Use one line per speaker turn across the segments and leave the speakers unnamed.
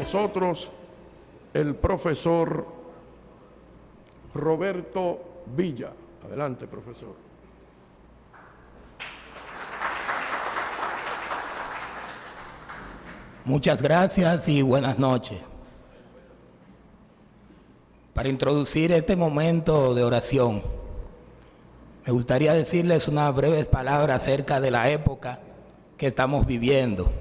nosotros el profesor Roberto Villa. Adelante, profesor.
Muchas gracias y buenas noches. Para introducir este momento de oración, me gustaría decirles unas breves palabras acerca de la época que estamos viviendo.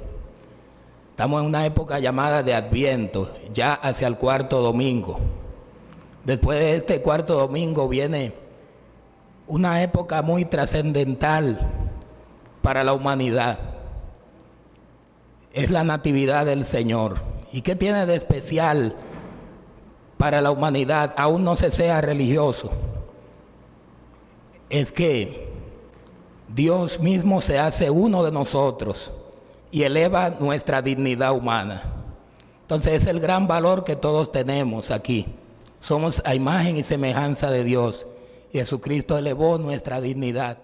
Estamos en una época llamada de Adviento, ya hacia el cuarto domingo. Después de este cuarto domingo viene una época muy trascendental para la humanidad. Es la Natividad del Señor. ¿Y qué tiene de especial para la humanidad, aún no se sea religioso? Es que Dios mismo se hace uno de nosotros y eleva nuestra dignidad humana. Entonces es el gran valor que todos tenemos aquí. Somos a imagen y semejanza de Dios. Y Jesucristo elevó nuestra dignidad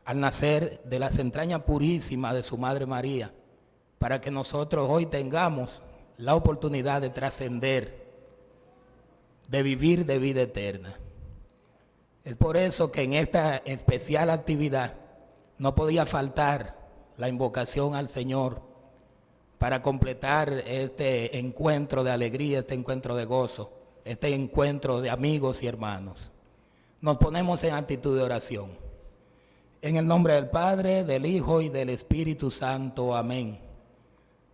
al nacer de las entrañas purísimas de su Madre María, para que nosotros hoy tengamos la oportunidad de trascender, de vivir de vida eterna. Es por eso que en esta especial actividad no podía faltar la invocación al Señor para completar este encuentro de alegría, este encuentro de gozo, este encuentro de amigos y hermanos. Nos ponemos en actitud de oración. En el nombre del Padre, del Hijo y del Espíritu Santo. Amén.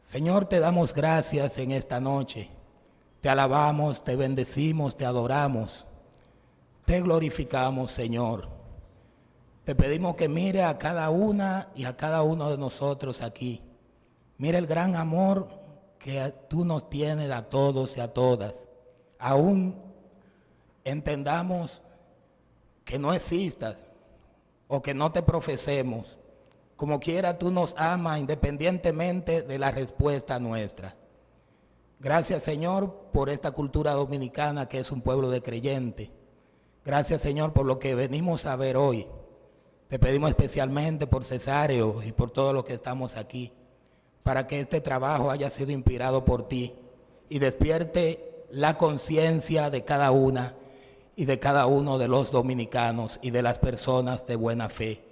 Señor, te damos gracias en esta noche. Te alabamos, te bendecimos, te adoramos. Te glorificamos, Señor. Te pedimos que mire a cada una y a cada uno de nosotros aquí. Mira el gran amor que tú nos tienes a todos y a todas. Aún entendamos que no existas o que no te profesemos. Como quiera tú nos amas independientemente de la respuesta nuestra. Gracias, Señor, por esta cultura dominicana que es un pueblo de creyentes. Gracias, Señor, por lo que venimos a ver hoy. Te pedimos especialmente por Cesáreo y por todos los que estamos aquí, para que este trabajo haya sido inspirado por ti y despierte la conciencia de cada una y de cada uno de los dominicanos y de las personas de buena fe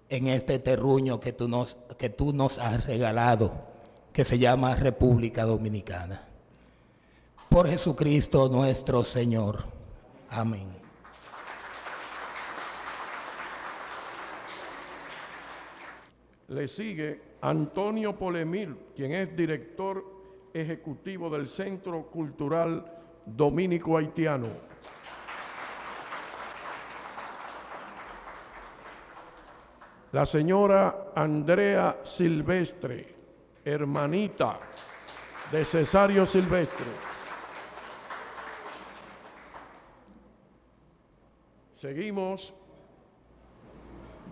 en este terruño que tú nos has regalado, que se llama República Dominicana. Por Jesucristo nuestro Señor. Amén.
Le sigue Antonio Polemil, quien es director ejecutivo del Centro Cultural Dominico Haitiano. La señora Andrea Silvestre, hermanita de Cesario Silvestre. Seguimos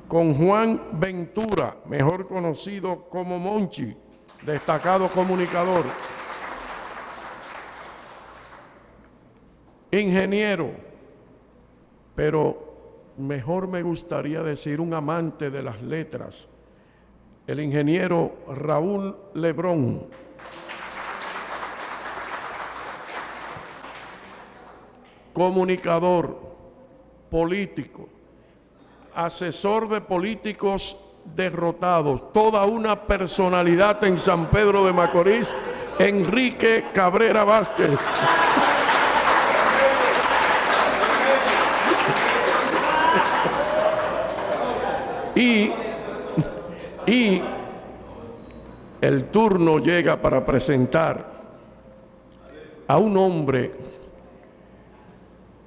con Juan Ventura, mejor conocido como Monchi, destacado comunicador. Ingeniero, pero mejor me gustaría decir un amante de las letras, el ingeniero Raúl Lebrón. Comunicador, político, asesor de políticos derrotados, toda una personalidad en San Pedro de Macorís, Enrique Cabrera Vázquez. Y el turno llega para presentar a un hombre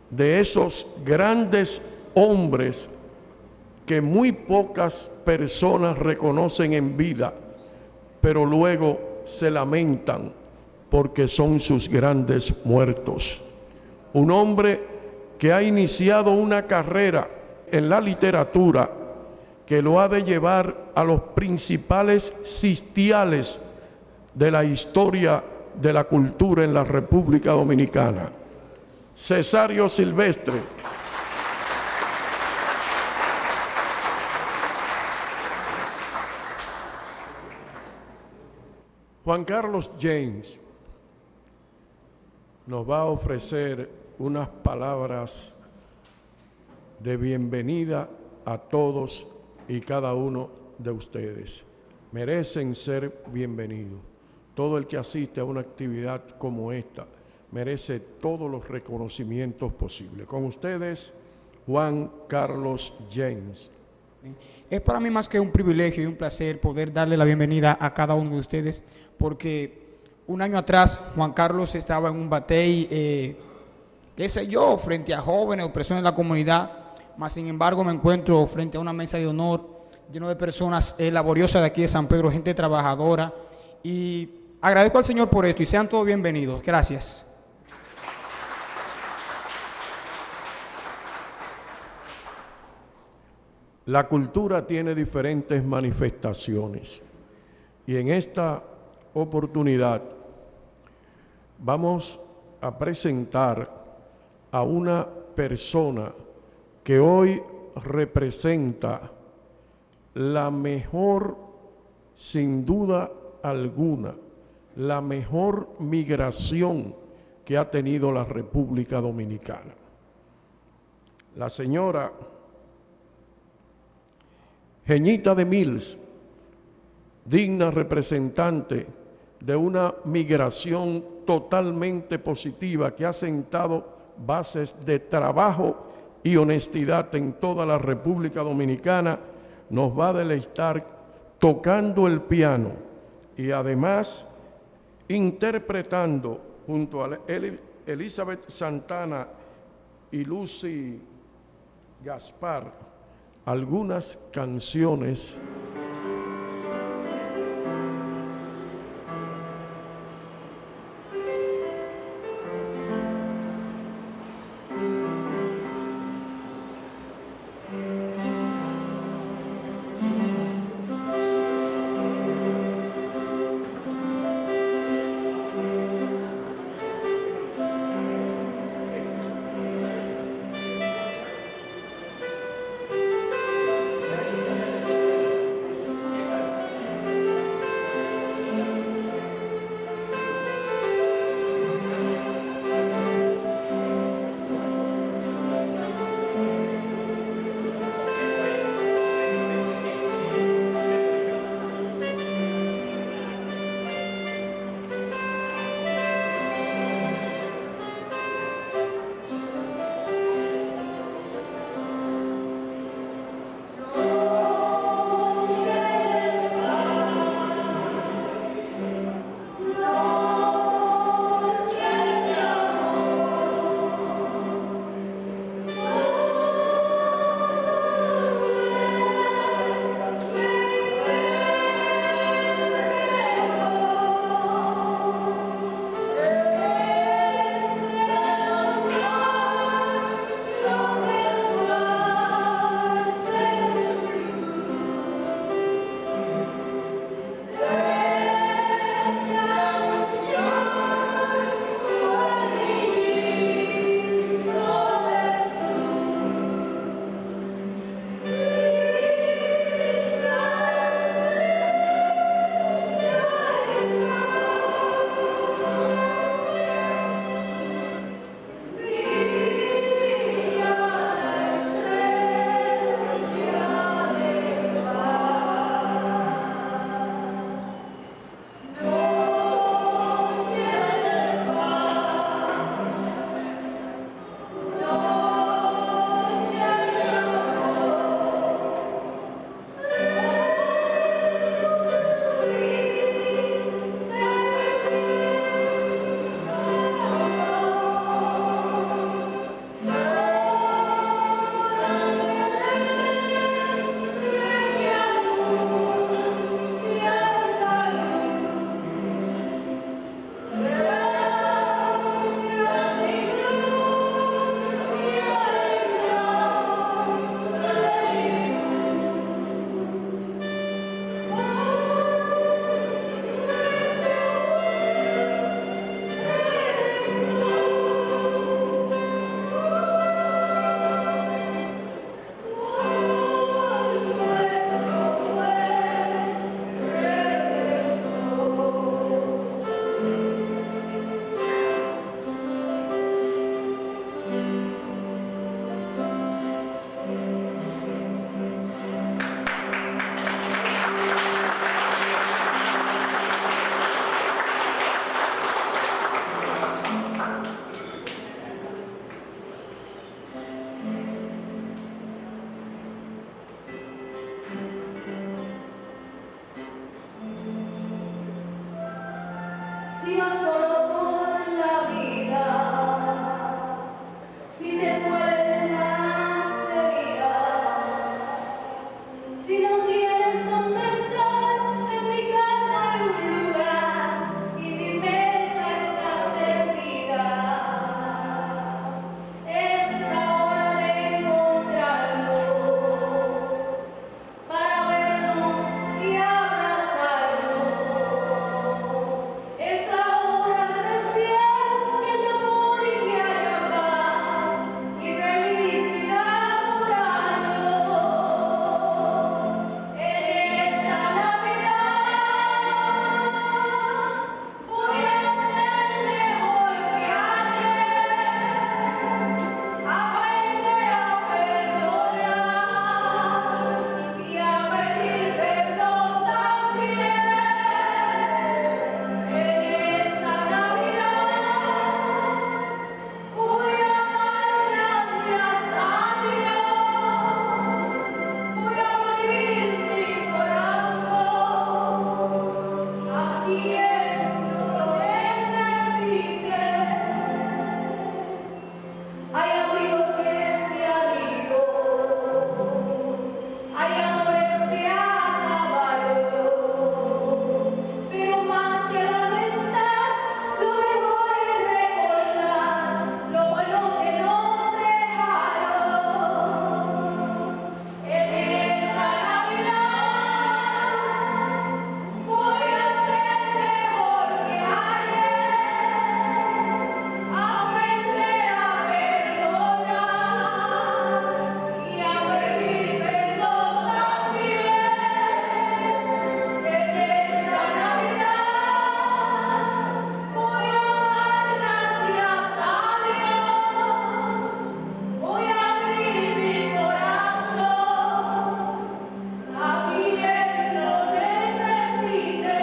de esos grandes hombres que muy pocas personas reconocen en vida, pero luego se lamentan porque son sus grandes muertos. Un hombre que ha iniciado una carrera en la literatura que lo ha de llevar a los principales sitiales de la historia de la cultura en la República Dominicana. Cesario Silvestre. Juan Carlos James, nos va a ofrecer unas palabras de bienvenida a todos y cada uno de ustedes. Merecen ser bienvenidos. Todo el que asiste a una actividad como esta merece todos los reconocimientos posibles. Con ustedes, Juan Carlos James.
Es para mí más que un privilegio y un placer poder darle la bienvenida a cada uno de ustedes, porque un año atrás Juan Carlos estaba en un batey, qué sé yo, frente a jóvenes o personas de la comunidad, mas sin embargo me encuentro frente a una mesa de honor lleno de personas laboriosas de aquí de San Pedro, gente trabajadora, y agradezco al Señor por esto y sean todos bienvenidos. Gracias.
La cultura tiene diferentes manifestaciones y en esta oportunidad vamos a presentar a una persona que hoy representa la mejor, sin duda alguna, la mejor migración que ha tenido la República Dominicana. La señora Jeñita de Mills, digna representante de una migración totalmente positiva que ha sentado bases de trabajo y honestidad en toda la República Dominicana, nos va a deleitar tocando el piano y además interpretando junto a Elizabeth Santana y Lucy Gaspar algunas canciones
si vas solo por la vida, si te duelen las heridas, si no tienes dónde estar, en mi casa hay un lugar y mi mesa está servida. Es la hora de encontrarnos para vernos y abrazarnos. Es la hora de desear que haya amor y que haya paz y felicidad por años. En esta Navidad voy a ser mejor que ayer, aprender a perdonar y a pedir perdón también. En esta Navidad voy a dar gracias a Dios, voy a abrir mi corazón a quien lo necesite. Hay amigos que se han ido, hay amores que acabaron, pero más que lamentar, lo mejor es recordar lo bueno que nos dejaron. En esta Navidad voy a ser mejor que ayer, aprender a perdonar y a pedir perdón también. En esta Navidad voy a dar gracias a Dios, voy a abrir mi corazón a quien lo necesite.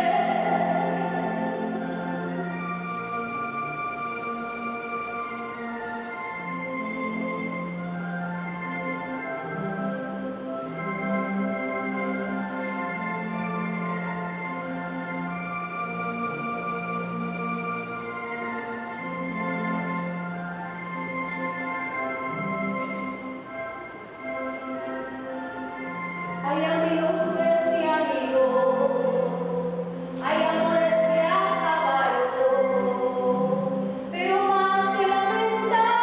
Hay amigos que se han ido, hay amores que acabaron, pero más que lamentar,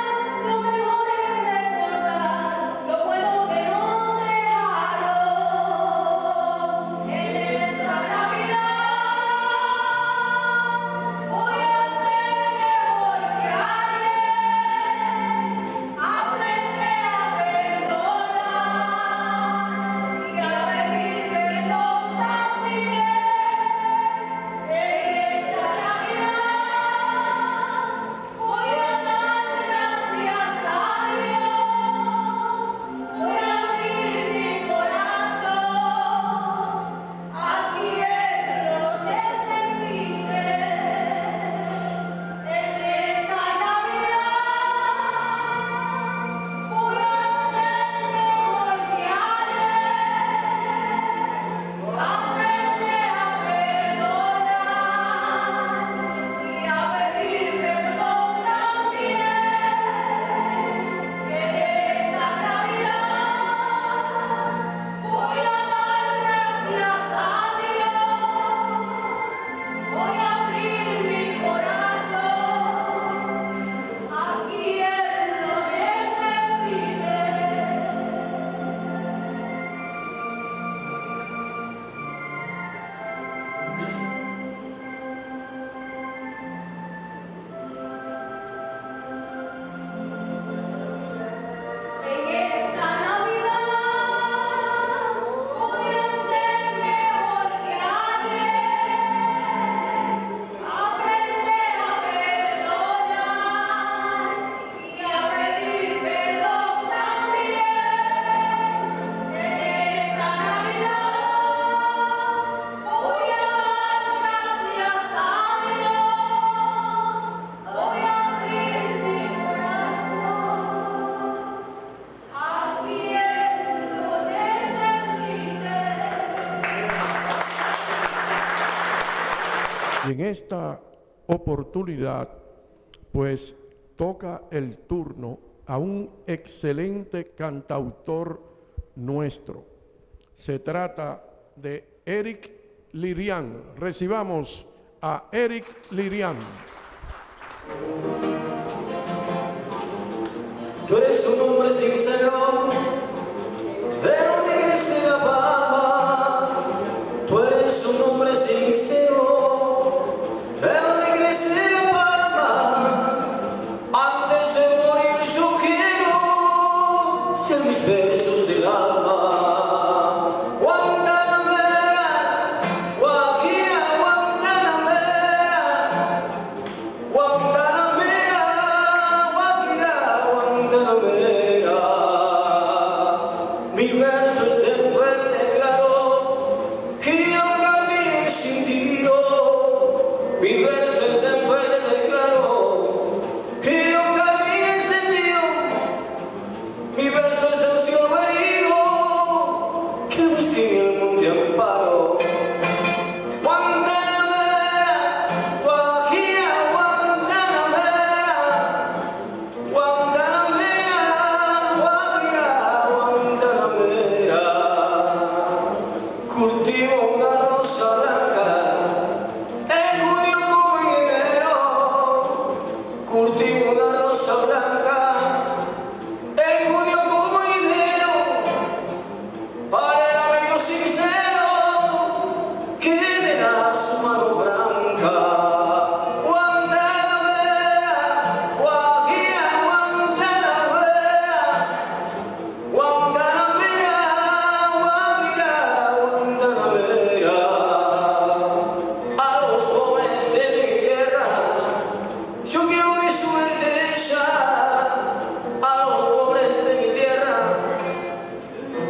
lo mejor es recordar lo bueno que nos dejaron. En esta Navidad voy a ser mejor que ayer, aprender a perdonar y a pedir perdón también. En esta Navidad voy a dar gracias a Dios, voy a abrir mi corazón a quien lo necesite. En esta Navidad voy a ser mejor que ayer, aprender a perdonar y a pedir perdón también. En esta Navidad voy a dar gracias a Dios, voy a abrir mi corazón a quien lo necesite. En esta Navidad voy a ser mejor que ayer, aprender a perdonar y a pedir perdón también. En esta Navidad voy a dar gracias a Dios, voy a abrir mi corazón a quien lo necesite.
Y en esta oportunidad, pues toca el turno a un excelente cantautor nuestro. Se trata de Eric Lirian. Recibamos a Eric Lirian.
Tú eres un hombre sincero, de donde crece la fama. Tú eres un hombre sincero, de donde crece la palma. Antes de morir yo quiero ser mis besos del alma. Guantanamera, Guajira, Guantanamera, Guantanamera, Guajira, Guantanamera. Mi verso es de un verde claro y yo camino sin ti. Mi verso es de un verde claro y yo camino encendido. Mi verso es de un cielo herido que busque en el monte amparo. Guantanamera, Guajira, Guantanamera, Guantanamera, Guajira, Guantanamera. Cultivo una rosa blanca en junio como en enero. Cultivo una rosa blanca en junio como en enero. Para el amigo sincero que me da su mano blanca. Guantanamera, Guajira, Guantanamera, Guantanamera, Guajira, Guantanamera. A los pobres de mi tierra yo quiero mi suerte echar. A los pobres de mi tierra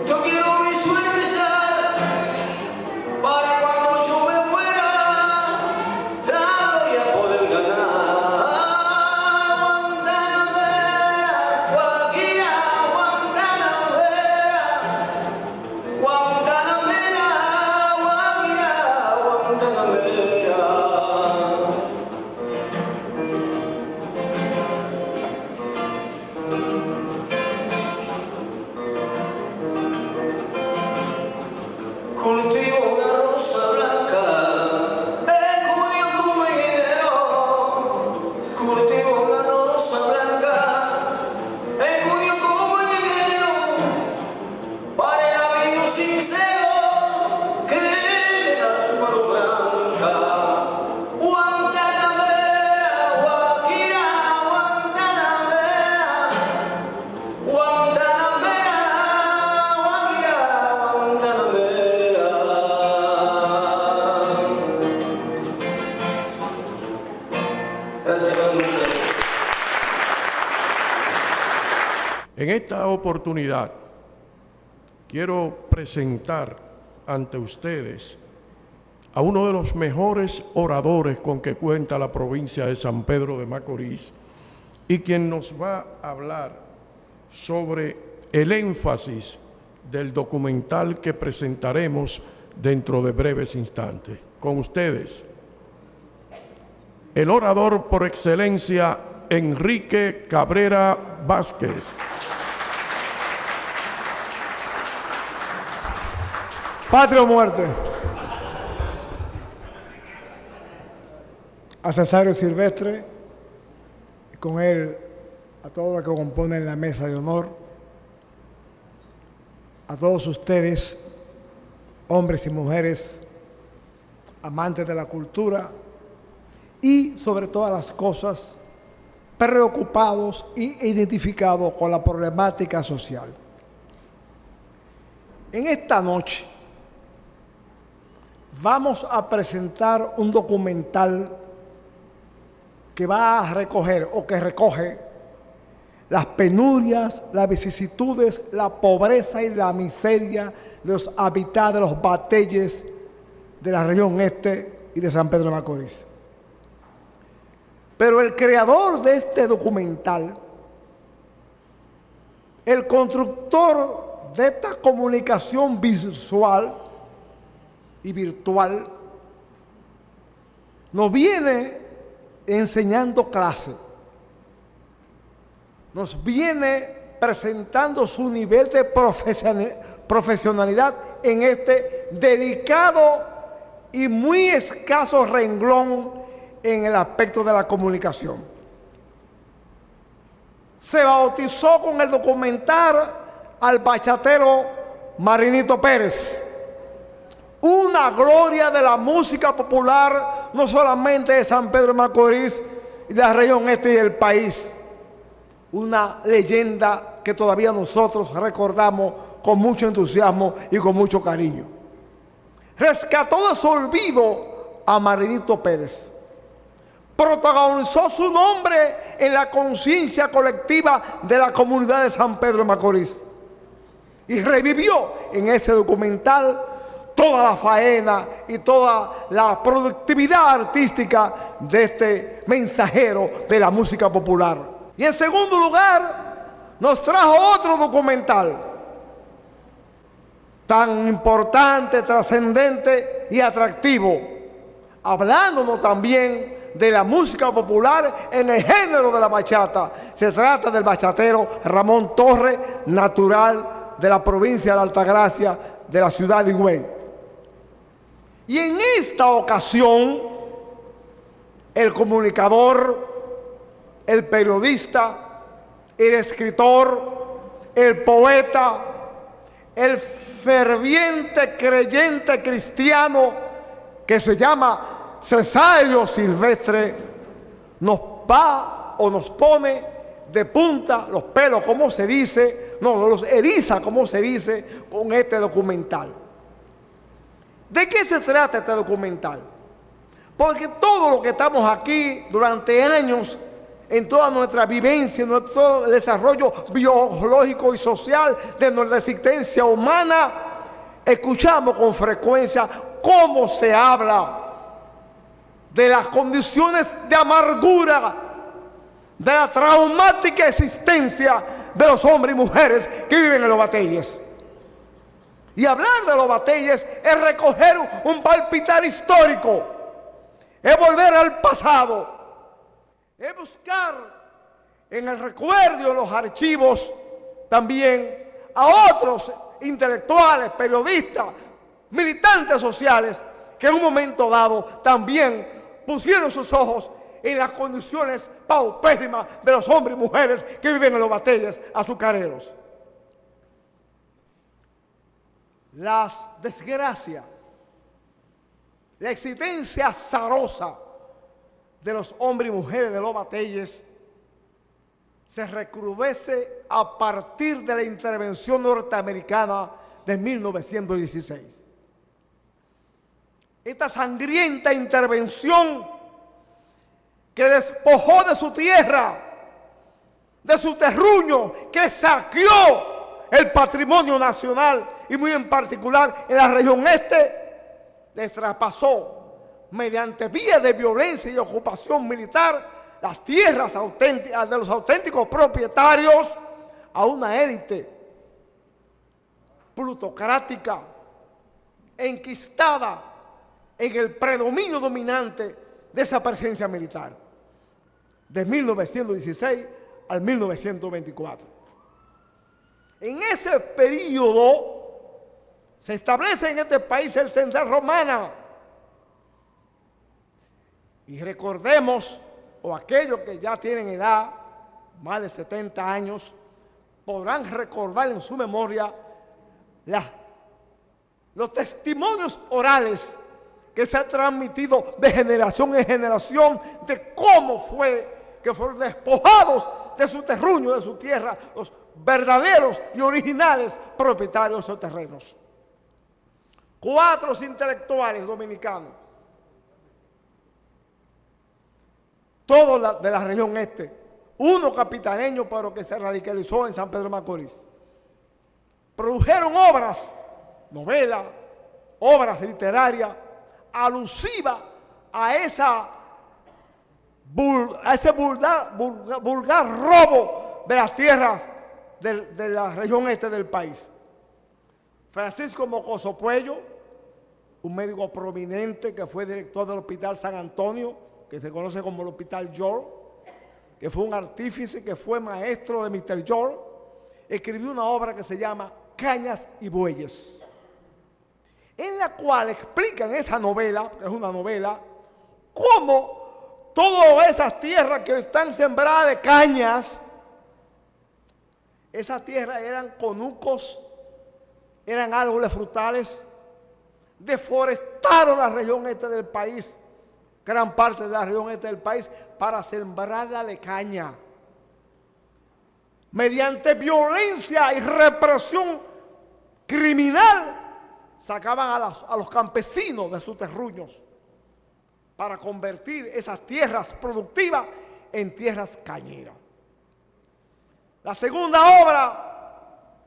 yo quiero mi suerte echar. Para cuando yo me muera la gloria poder ganar. Guantanamera, Guajira, Guantanamera, Guantanamera, Guajira, Guantanamera. Cultivo una rosa blanca en junio como en enero. Cultivo una rosa blanca en junio como en enero. Para el amigo sincero que me da su mano blanca. Guantanamera, Guajira, Guantanamera, Guantanamera, Guajira, Guantanamera. Gracias, Manuel.
En esta oportunidad quiero presentar ante ustedes a uno de los mejores oradores con que cuenta la provincia de San Pedro de Macorís y quien nos va a hablar sobre el énfasis del documental que presentaremos dentro de breves instantes. Con ustedes, el orador por excelencia, Enrique Cabrera Vázquez.
Patria o muerte. A Cesario Silvestre, y con él a todos los que componen la mesa de honor, a todos ustedes, hombres y mujeres, amantes de la cultura y sobre todas las cosas, preocupados e identificados con la problemática social. En esta noche vamos a presentar un documental que va a recoger o que recoge las penurias, las vicisitudes, la pobreza y la miseria de los habitantes de los bateyes de la región este y de San Pedro de Macorís. Pero el creador de este documental, el constructor de esta comunicación visual y virtual, nos viene enseñando clase. Nos viene presentando su nivel de profesionalidad en este delicado y muy escaso renglón en el aspecto de la comunicación. Se bautizó con el documental al bachatero Marinito Pérez, una gloria de la música popular, no solamente de San Pedro de Macorís y de la región este y del país, una leyenda que todavía nosotros recordamos con mucho entusiasmo y con mucho cariño. Rescató de su olvido a Marinito Pérez, protagonizó su nombre en la conciencia colectiva de la comunidad de San Pedro de Macorís y revivió en ese documental toda la faena y toda la productividad artística de este mensajero de la música popular. Y en segundo lugar, nos trajo otro documental tan importante, trascendente y atractivo, hablándonos también de la música popular en el género de la bachata. Se trata del bachatero Ramón Torres, natural de la provincia de la Altagracia, de la ciudad de Higüey. Y en esta ocasión, el comunicador, el periodista, el escritor, el poeta, el ferviente creyente cristiano que se llama Cesario Silvestre, nos va o nos pone de punta los pelos, como se dice, no, los eriza, como se dice, con este documental. ¿De qué se trata este documental? Porque todo lo que estamos aquí durante años, en toda nuestra vivencia, en todo el desarrollo biológico y social de nuestra existencia humana, escuchamos con frecuencia cómo se habla de las condiciones de amargura, de la traumática existencia de los hombres y mujeres que viven en los batalles. Y hablar de los batalles es recoger un palpitar histórico, es volver al pasado, es buscar en el recuerdo, en los archivos, también a otros intelectuales, periodistas, militantes sociales, que en un momento dado también pusieron sus ojos en las condiciones paupérrimas de los hombres y mujeres que viven en los batalles azucareros. Las desgracias, la existencia azarosa de los hombres y mujeres de los batalles se recrudece a partir de la intervención norteamericana de 1916. Esta sangrienta intervención que despojó de su tierra, de su terruño, que saqueó el patrimonio nacional y muy en particular en la región este, les traspasó mediante vías de violencia y ocupación militar las tierras auténticas de los auténticos propietarios a una élite plutocrática enquistada en el predominio dominante de esa presencia militar de 1916 al 1924. En ese periodo se establece en este país el Central Romana. Y recordemos, o aquellos que ya tienen edad, más de 70 años, podrán recordar en su memoria los testimonios orales que se han transmitido de generación en generación de cómo fue que fueron despojados de su terruño, de su tierra, los verdaderos y originales propietarios de esos terrenos. 4 intelectuales dominicanos, todos de la región este, uno capitaneño pero que se radicalizó en San Pedro de Macorís, produjeron obras, novelas, obras literarias alusivas a ese vulgar robo de las tierras de la región este del país. Francisco Mocoso Puello, un médico prominente que fue director del Hospital San Antonio que se conoce como el Hospital York, que fue un artífice, que fue maestro de Mr. York, escribió una obra que se llama Cañas y Bueyes, en la cual explica en esa novela, que es una novela, cómo todas esas tierras que están sembradas de cañas, esas tierras eran conucos, eran árboles frutales, deforestaron la región este del país, gran parte de la región este del país, para sembrarla de caña. Mediante violencia y represión criminal, sacaban a los campesinos de sus terruños para convertir esas tierras productivas en tierras cañeras. La segunda obra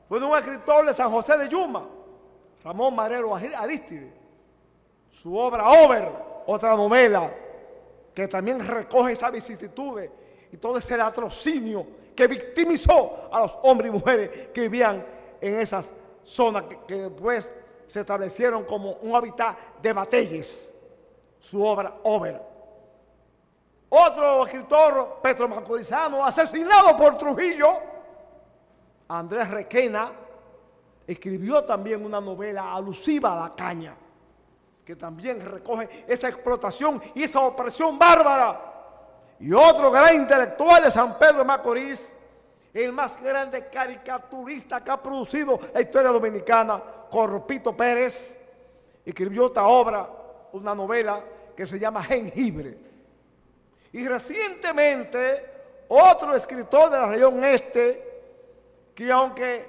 fue de un escritor de San José de Yuma, Ramón Marrero Aristide. Su obra Over, otra novela que también recoge esas vicisitudes y todo ese latrocinio que victimizó a los hombres y mujeres que vivían en esas zonas que después se establecieron como un hábitat de batalles. Su obra Over. Otro escritor petromacorizano asesinado por Trujillo, Andrés Requena, escribió también una novela alusiva a la caña, que también recoge esa explotación y esa opresión bárbara. Y otro gran intelectual de San Pedro de Macorís, el más grande caricaturista que ha producido la historia dominicana, Corpito Pérez, escribió esta obra, una novela que se llama Jengibre. Y recientemente, otro escritor de la región este, que aunque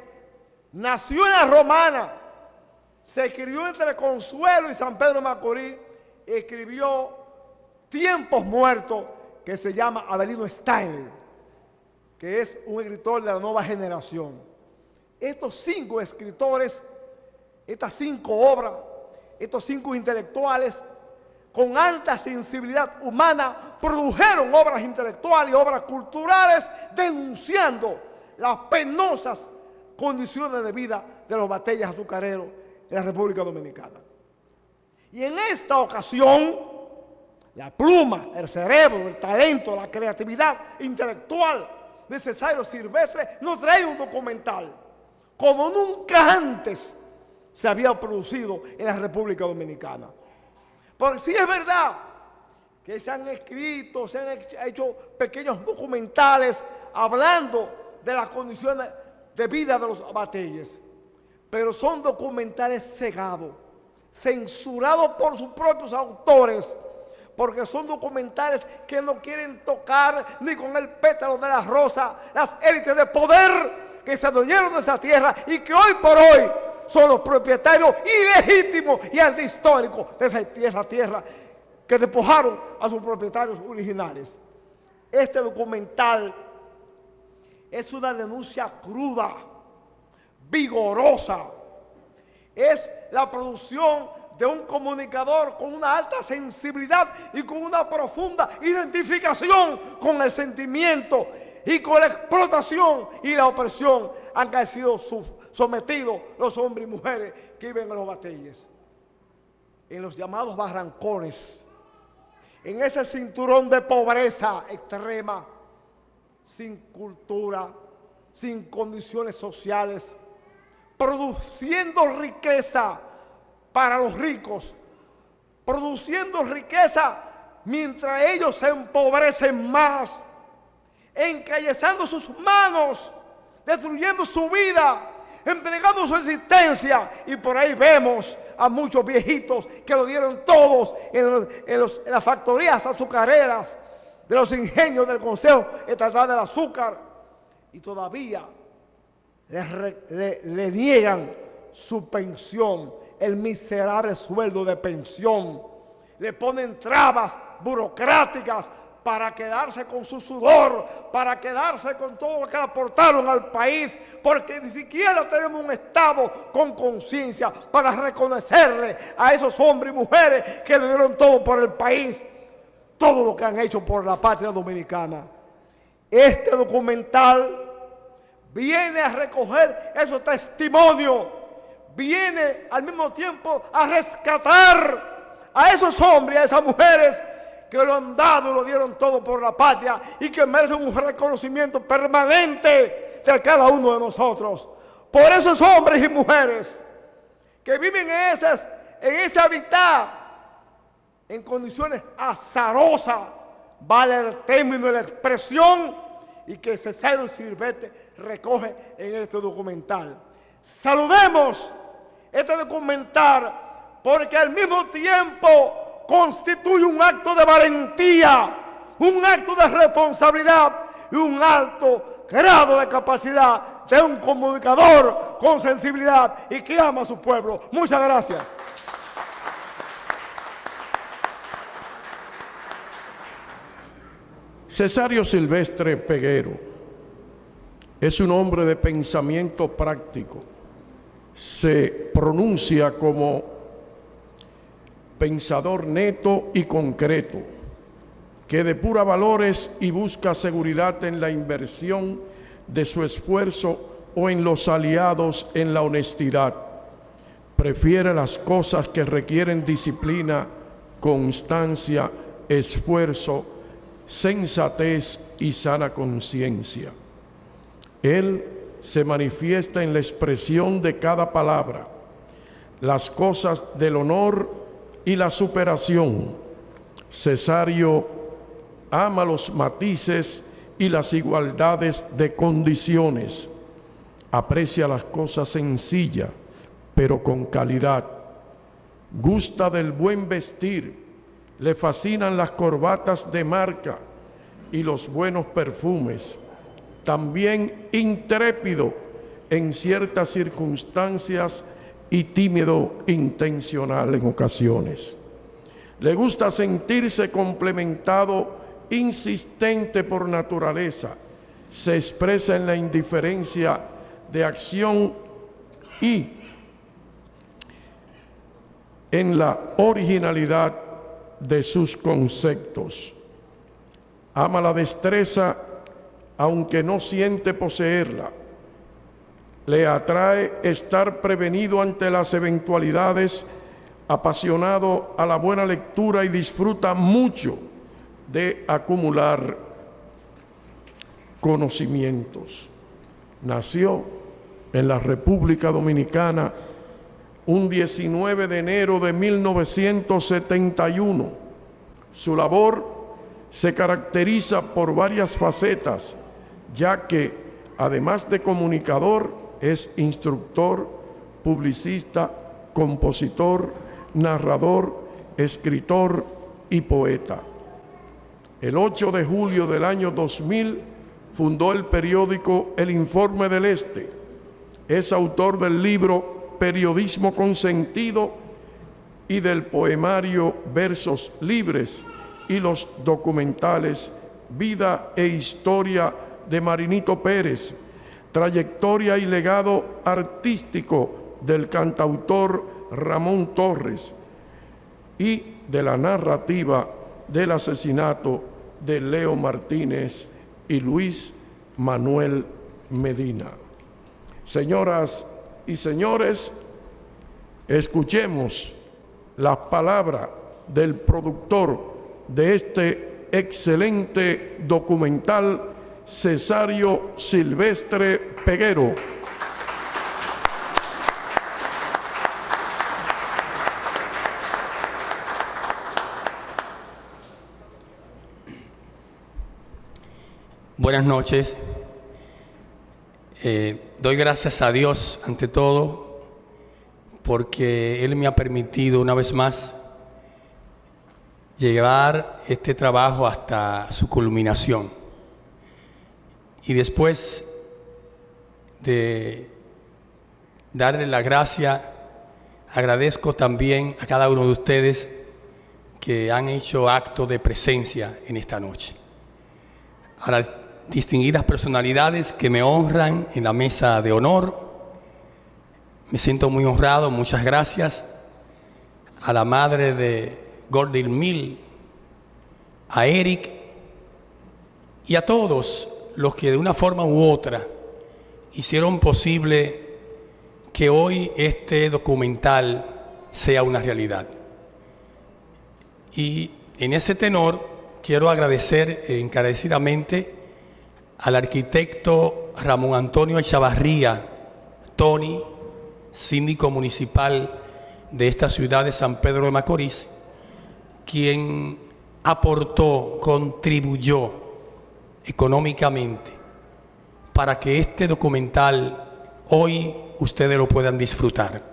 nació en la Romana, se crió entre Consuelo y San Pedro de Macorís, escribió Tiempos Muertos, que se llama Avelino Steiner, que es un escritor de la nueva generación. Estos 5 escritores, estas 5 obras, estos 5 intelectuales, con alta sensibilidad humana, produjeron obras intelectuales y obras culturales denunciando las penosas condiciones de vida de los batallas azucareros en la República Dominicana. Y en esta ocasión, la pluma, el cerebro, el talento, la creatividad intelectual de Cesario Silvestre nos trae un documental como nunca antes se había producido en la República Dominicana. Porque sí es verdad que se han escrito, se han hecho pequeños documentales hablando de las condiciones de vida de los batalles, pero son documentales cegados, censurados por sus propios autores, porque son documentales que no quieren tocar ni con el pétalo de la rosa las élites de poder que se adueñaron de esa tierra y que hoy por hoy son los propietarios ilegítimos y antihistóricos de esa tierra que despojaron a sus propietarios originales. Este documental es una denuncia cruda, vigorosa. Es la producción de un comunicador con una alta sensibilidad y con una profunda identificación con el sentimiento y con la explotación y la opresión a que han sido sometidos los hombres y mujeres que viven en los batalles, en los llamados barrancones, en ese cinturón de pobreza extrema, sin cultura, sin condiciones sociales, produciendo riqueza para los ricos, produciendo riqueza mientras ellos se empobrecen más, encallezando sus manos, destruyendo su vida, entregando su existencia. Y por ahí vemos a muchos viejitos que lo dieron todos en las factorías azucareras de los ingenios del Consejo Estatal del Azúcar, y todavía le niegan su pensión, el miserable sueldo de pensión. Le ponen trabas burocráticas para quedarse con su sudor, para quedarse con todo lo que aportaron al país, porque ni siquiera tenemos un Estado con conciencia para reconocerle a esos hombres y mujeres que le dieron todo por el país, todo lo que han hecho por la patria dominicana. Este documental viene a recoger esos testimonios, viene al mismo tiempo a rescatar a esos hombres y a esas mujeres que lo han dado y lo dieron todo por la patria y que merecen un reconocimiento permanente de cada uno de nosotros. Por esos hombres y mujeres que viven en ese hábitat, en condiciones azarosas, vale el término y la expresión, y que Cesario Silvestre recoge en este documental. Saludemos este documental porque al mismo tiempo constituye un acto de valentía, un acto de responsabilidad y un alto grado de capacidad de un comunicador con sensibilidad y que ama a su pueblo. Muchas gracias.
Cesario Silvestre Peguero es un hombre de pensamiento práctico. Se pronuncia como pensador neto y concreto, que depura valores y busca seguridad en la inversión de su esfuerzo o en los aliados en la honestidad. Prefiere las cosas que requieren disciplina, constancia, esfuerzo, sensatez y sana conciencia. Él se manifiesta en la expresión de cada palabra, las cosas del honor y la superación. Cesario ama los matices y las igualdades de condiciones. Aprecia las cosas sencillas, pero con calidad. Gusta del buen vestir. Le fascinan las corbatas de marca y los buenos perfumes. También intrépido en ciertas circunstancias y tímido intencional en ocasiones. Le gusta sentirse complementado, insistente por naturaleza. Se expresa en la indiferencia de acción y en la originalidad de sus conceptos. Ama la destreza aunque no siente poseerla. Le atrae estar prevenido ante las eventualidades, apasionado a la buena lectura y disfruta mucho de acumular conocimientos. Nació en la República Dominicana un 19 de enero de 1971. Su labor se caracteriza por varias facetas, ya que además de comunicador es instructor, publicista, compositor, narrador, escritor y poeta. El 8 de julio del año 2000 fundó el periódico El Informe del Este. Es autor del libro Periodismo con Sentido y del poemario Versos Libres y los documentales Vida e Historia de Marinito Pérez, trayectoria y legado artístico del cantautor Ramón Torres y de la narrativa del asesinato de Leo Martínez y Luis Manuel Medina. Señoras y señores, escuchemos las palabras del productor de este excelente documental, Cesario Silvestre Peguero.
Buenas noches. Doy gracias a Dios ante todo porque Él me ha permitido una vez más llevar este trabajo hasta su culminación. Y después de darle la gracia, agradezco también a cada uno de ustedes que han hecho acto de presencia en esta noche. A las distinguidas personalidades que me honran en la mesa de honor, me siento muy honrado, muchas gracias. A la madre de Gordon Mill, a Eric y a todos los que de una forma u otra hicieron posible que hoy este documental sea una realidad. Y en ese tenor quiero agradecer encarecidamente al arquitecto Ramón Antonio Echavarría, Tony, síndico municipal de esta ciudad de San Pedro de Macorís, quien aportó, contribuyó económicamente para que este documental hoy ustedes lo puedan disfrutar.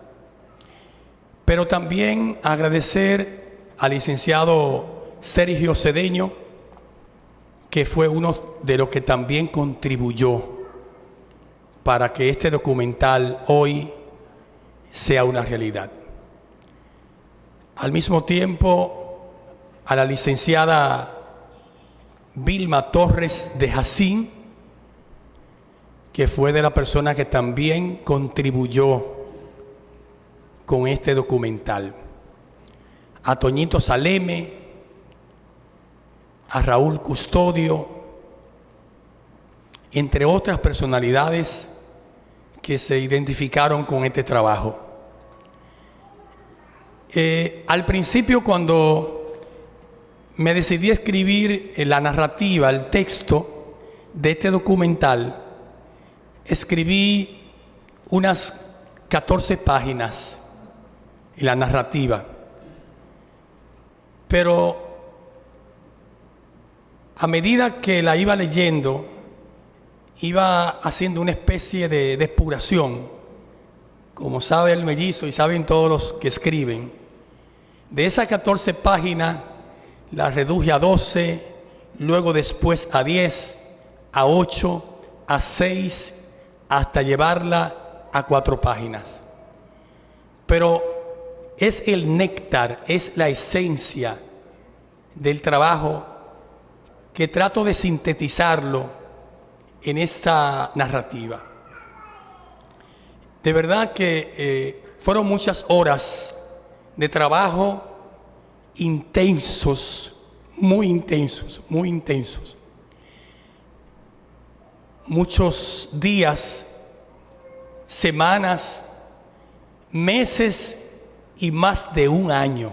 Pero también agradecer al licenciado Sergio Cedeño, que fue uno de los que también contribuyó para que este documental hoy sea una realidad. Al mismo tiempo, a la licenciada Vilma Torres de Jacín, que fue de la persona que también contribuyó con este documental. A Toñito Saleme, a Raúl Custodio, entre otras personalidades que se identificaron con este trabajo. Al principio, cuando me decidí a escribir la narrativa, el texto de este documental, escribí unas 14 páginas en la narrativa, pero a medida que la iba leyendo, iba haciendo una especie de depuración, como sabe el mellizo y saben todos los que escriben. De esas 14 páginas, la reduje a 12, luego después a 10, a 8, a 6, hasta llevarla a 4 páginas. Pero es el néctar, es la esencia del trabajo que trato de sintetizarlo en esta narrativa. De verdad que fueron muchas horas de trabajo intensos, muy intensos, muy intensos. Muchos días, semanas, meses y más de un año.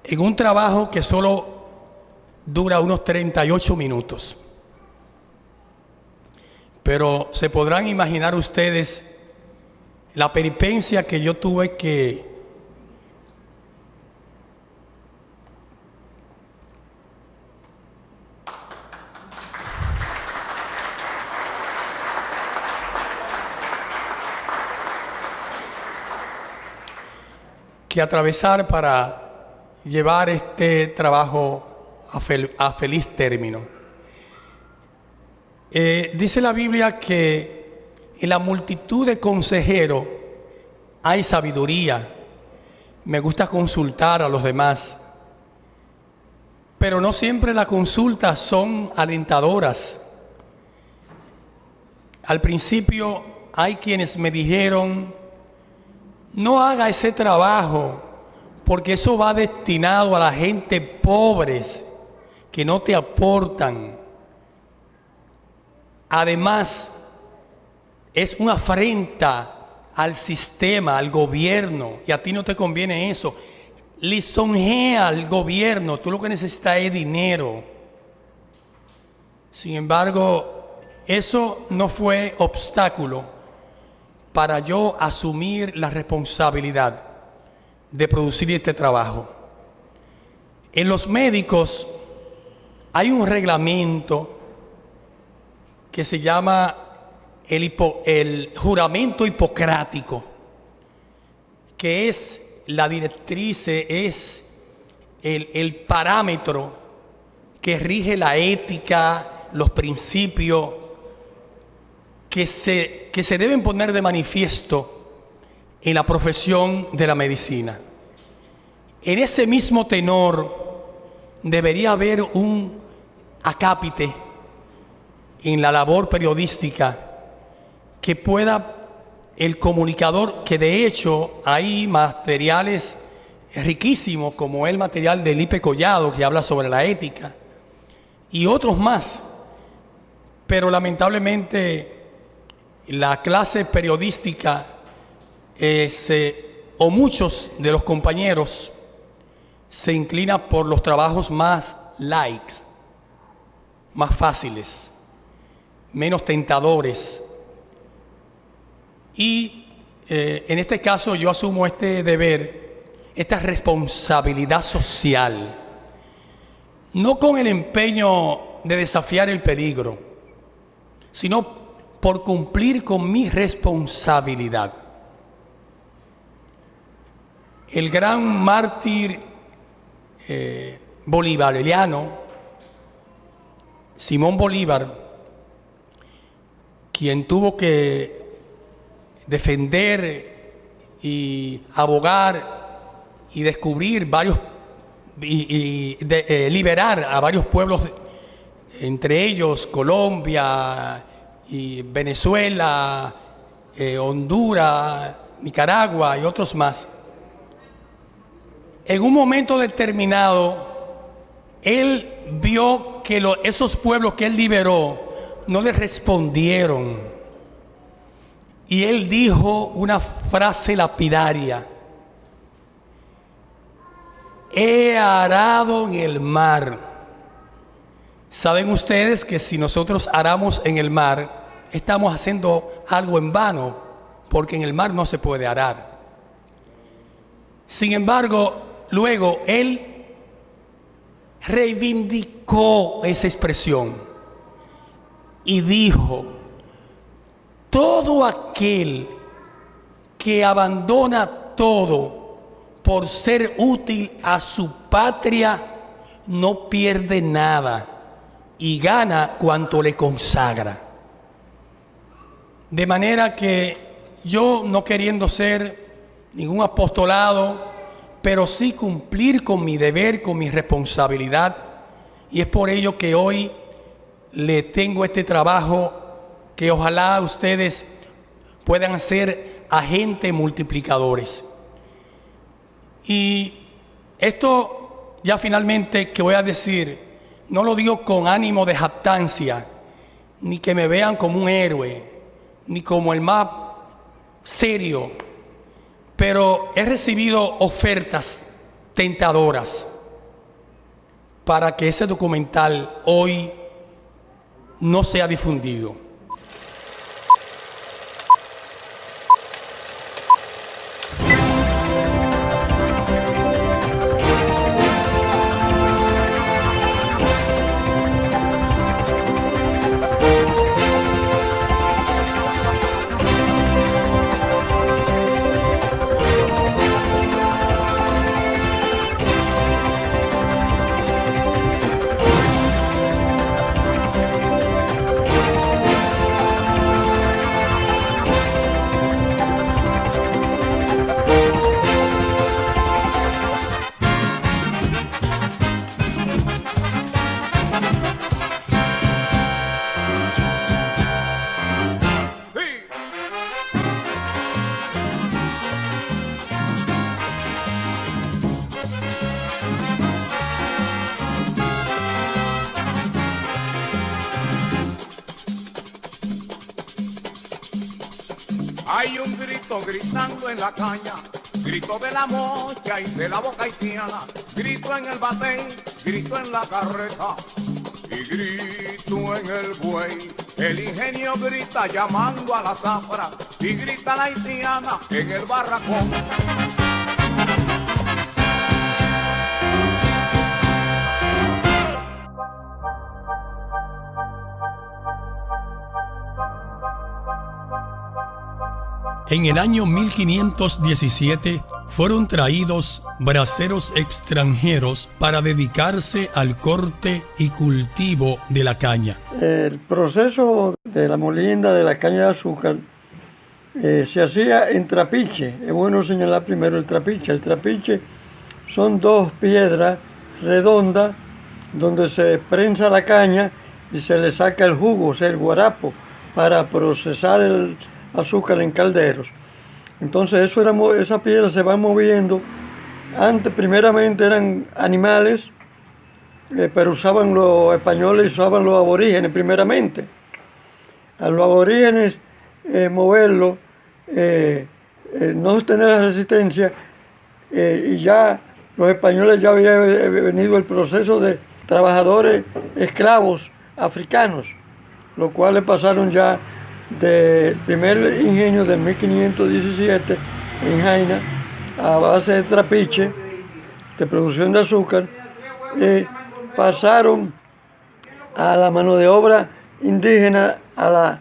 En un trabajo que solo dura unos 38 minutos. Pero se podrán imaginar ustedes la peripecia que yo tuve que atravesar para llevar este trabajo a feliz término. Dice la Biblia que en la multitud de consejeros hay sabiduría. Me gusta consultar a los demás, pero no siempre las consultas son alentadoras. Al principio hay quienes me dijeron: no haga ese trabajo, porque eso va destinado a la gente pobres que no te aportan. Además, es una afrenta al sistema, al gobierno, y a ti no te conviene eso. Lisonjea al gobierno, tú lo que necesitas es dinero. Sin embargo, eso no fue obstáculo para yo asumir la responsabilidad de producir este trabajo. En los médicos hay un reglamento que se llama el juramento hipocrático, que es la directriz, es el parámetro que rige la ética, los principios que se deben poner de manifiesto en la profesión de la medicina. En ese mismo tenor debería haber un acápite en la labor periodística que pueda el comunicador, que de hecho hay materiales riquísimos como el material de Lipe Collado, que habla sobre la ética, y otros más, pero lamentablemente la clase periodística o muchos de los compañeros se inclina por los trabajos más light, más fáciles, menos tentadores. Y en este caso yo asumo este deber, esta responsabilidad social, no con el empeño de desafiar el peligro, sino por cumplir con mi responsabilidad. El gran mártir bolivariano, Simón Bolívar, quien tuvo que defender y abogar y descubrir varios liberar a varios pueblos, entre ellos Colombia y Venezuela, Honduras, Nicaragua y otros más. En un momento determinado, él vio que esos pueblos que él liberó no le respondieron. Y él dijo una frase lapidaria: he arado en el mar. Saben ustedes que si nosotros aramos en el mar, estamos haciendo algo en vano, porque en el mar no se puede arar. Sin embargo, luego él reivindicó esa expresión y dijo: todo aquel que abandona todo por ser útil a su patria no pierde nada y gana cuanto le consagra. De manera que yo, no queriendo ser ningún apostolado, pero sí cumplir con mi deber, con mi responsabilidad, y es por ello que hoy le tengo este trabajo que ojalá ustedes puedan ser agentes multiplicadores. Y esto ya finalmente que voy a decir, no lo digo con ánimo de jactancia, ni que me vean como un héroe, ni como el más serio, pero he recibido ofertas tentadoras para que ese documental hoy no sea difundido.
Hay un grito gritando en la caña, grito de la mocha y de la boca haitiana, grito en el batey, grito en la carreta y grito en el buey. El ingenio grita llamando a la zafra y grita la haitiana en el barracón.
En el año 1517 fueron traídos braceros extranjeros para dedicarse al corte y cultivo de la caña.
El proceso de la molienda de la caña de azúcar se hacía en trapiche. Es bueno señalar primero el trapiche. El trapiche son dos piedras redondas donde se prensa la caña y se le saca el jugo, o sea, el guarapo, para procesar el azúcar en calderos. Entonces esa piedra se va moviendo. Antes primeramente eran animales, pero usaban los españoles, usaban los aborígenes primeramente. A los aborígenes moverlo, no tener la resistencia, y ya los españoles ya había venido el proceso de trabajadores esclavos africanos, los cuales pasaron ya del primer ingenio de 1517 en Jaina a base de trapiche, de producción de azúcar, pasaron a la mano de obra indígena, a la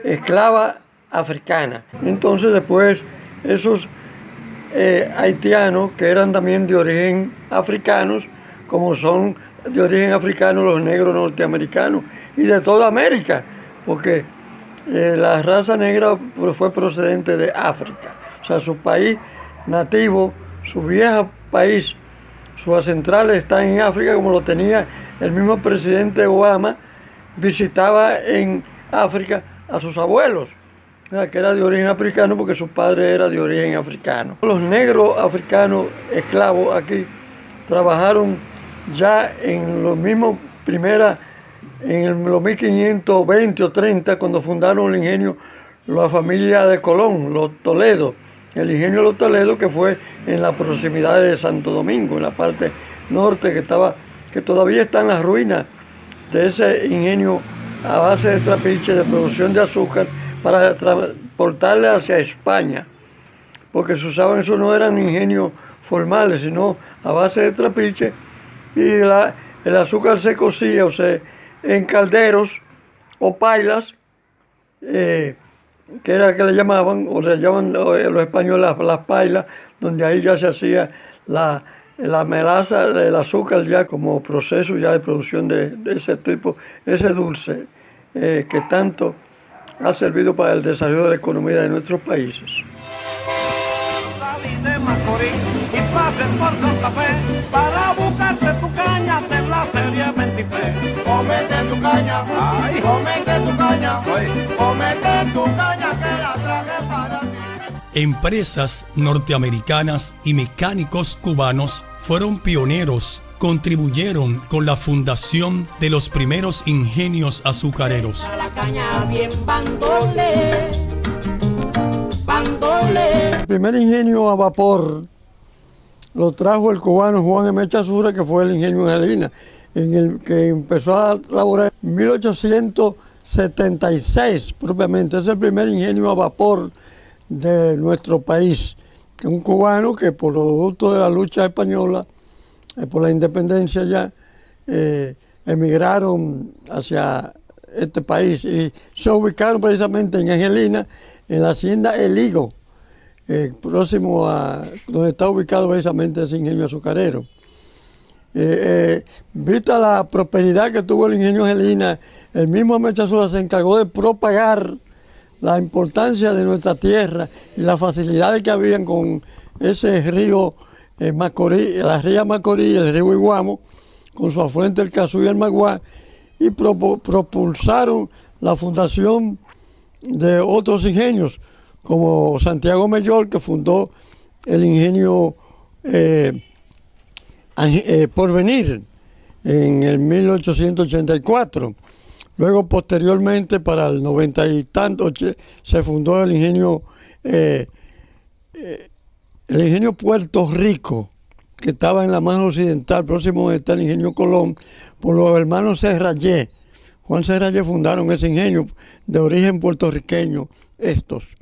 esclava africana. Entonces después esos haitianos, que eran también de origen africanos, como son de origen africano los negros norteamericanos y de toda América, porque la raza negra fue procedente de África. O sea, su país nativo, su viejo país, sus centrales están en África, como lo tenía el mismo presidente Obama, visitaba en África a sus abuelos, o sea, que era de origen africano porque su padre era de origen africano. Los negros africanos esclavos aquí trabajaron ya en los mismos en los 1520 o 30, cuando fundaron el ingenio la familia de Colón, los Toledo, el ingenio de los Toledo, que fue en la proximidad de Santo Domingo, en la parte norte, que todavía está en las ruinas de ese ingenio a base de trapiche de producción de azúcar para transportarle hacia España, porque se usaban, eso no eran ingenios formales, sino a base de trapiche, y el azúcar se cocía, o sea, en calderos o pailas, que era que le llamaban, o le llaman los españoles las pailas, donde ahí ya se hacía la melaza del azúcar ya como proceso ya de producción de ese tipo, ese dulce que tanto ha servido para el desarrollo de la economía de nuestros países.
Salí de Macorís y pasé por Santa Fe para buscarte tu caña de la serie 23.
Cómete tu caña, ay, cómete tu caña, ay, cómete tu caña que la traje para ti.
Empresas norteamericanas y mecánicos cubanos fueron pioneros, contribuyeron con la fundación de los primeros ingenios azucareros.
La caña bien bandole, bandole.
El primer ingenio a vapor lo trajo el cubano Juan M. Chazura, que fue el ingenio Angelina, en el que empezó a laborar en 1876 propiamente. Es el primer ingenio a vapor de nuestro país. Un cubano que por producto de la lucha española, por la independencia ya, emigraron hacia este país y se ubicaron precisamente en Angelina, en la hacienda El Higo, próximo a donde está ubicado precisamente ese ingenio azucarero. Vista la prosperidad que tuvo el ingenio Angelina, el mismo Mechazura se encargó de propagar la importancia de nuestra tierra y las facilidades que habían con ese río Macorís, la ría Macorís, el río Iguamo, con su afluente el Cazú y el Maguá, y propulsaron la fundación de otros ingenios, como Santiago Mellol, que fundó el ingenio Porvenir en el 1884. Luego, posteriormente, para el 90 y tanto, se fundó el ingenio Puerto Rico, que estaba en la más occidental, próximo donde está el ingenio Colón, por los hermanos Serrayé. Juan Serrayé fundaron ese ingenio de origen puertorriqueño, estos.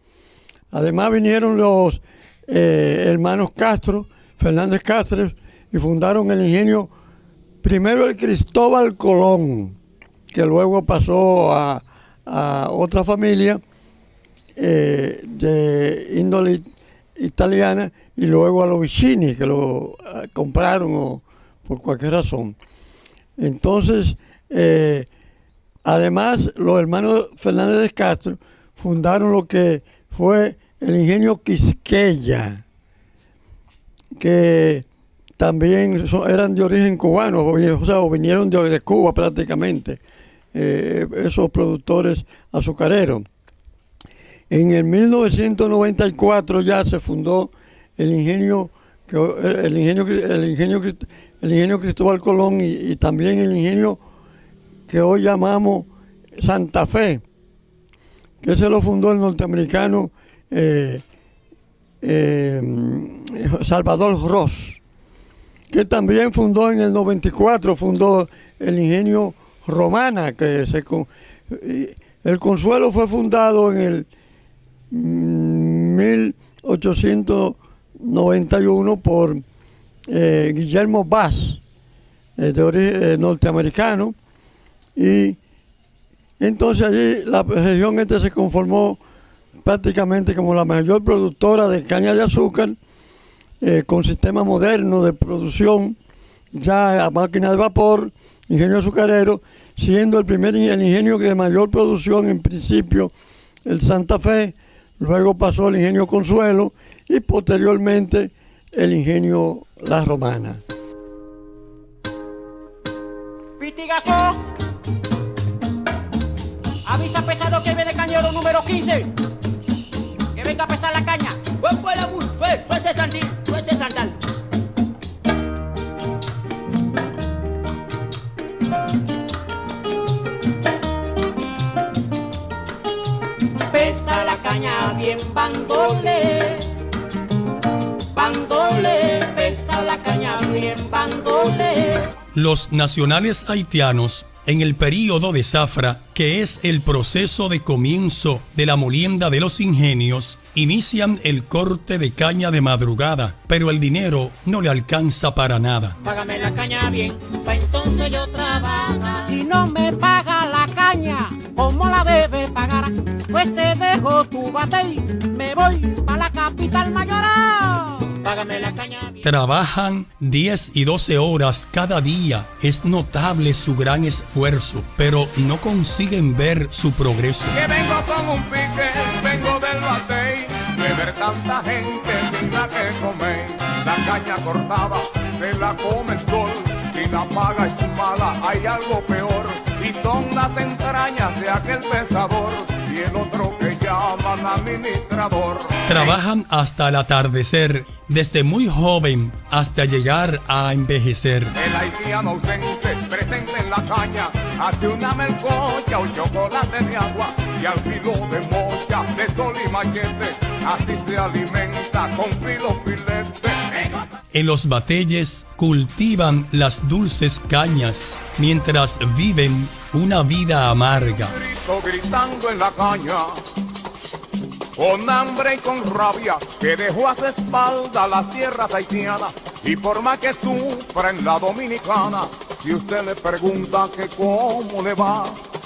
Además vinieron los hermanos Castro, Fernández Castro, y fundaron el ingenio, primero el Cristóbal Colón, que luego pasó a otra familia de índole italiana, y luego a los Vicini, que lo compraron por cualquier razón. Entonces, además, los hermanos Fernández de Castro fundaron lo que fue el ingenio Quisqueya, que también eran de origen cubano, o sea, vinieron de Cuba prácticamente, esos productores azucareros. En el 1994 ya se fundó el ingenio Cristóbal Colón y también el ingenio que hoy llamamos Santa Fe, que se lo fundó el norteamericano Salvador Ross. que también fundó en el 94, fundó el ingenio Romana, el Consuelo fue fundado en el 1891 por Guillermo Bass, de origen norteamericano, y entonces allí la región se conformó prácticamente como la mayor productora de caña de azúcar, con sistema moderno de producción, ya a máquina de vapor, ingenio azucarero, siendo el ingenio de mayor producción en principio el Santa Fe, luego pasó el ingenio Consuelo y posteriormente el ingenio La Romana.
Pitigazo, avisa pesado que viene cañero número 15, que venga a pesar la caña. Buen pueblo, fuese Sandil, fuese Sandal. Pesa la caña bien, bandole, bandole, pesa la caña bien, bandole.
Los nacionales haitianos, en el período de zafra, que es el proceso de comienzo de la molienda de los ingenios, inician el corte de caña de madrugada, pero el dinero no le alcanza para nada.
Págame la caña bien, pa' entonces yo trabajo. Si no me paga la caña, ¿cómo la debe pagar? Pues te dejo tu batey, me voy pa' la capital mayor. Págame la caña bien.
Trabajan 10 y 12 horas cada día. Es notable su gran esfuerzo, pero no consiguen ver su progreso.
Que vengo con un pique, vengo del batey, de ver tanta gente sin la que comer. La caña cortada se la come el sol, si la paga es mala, hay algo peor. Y son las entrañas de aquel pesador y el otro que llaman administrador.
Trabajan hasta el atardecer, desde muy joven hasta llegar a envejecer.
El haitiano ausente, presente en la caña, hace una melcocha o chocolate de agua y al filo de mocha, de sol y machete, así se alimenta con filo filete.
En los bateyes cultivan las dulces cañas, mientras viven una vida amarga.
Grito gritando en la caña, con hambre y con rabia, que dejó a su espalda las tierras haitianas, y por más que sufra en la dominicana, si usted le pregunta que cómo le va,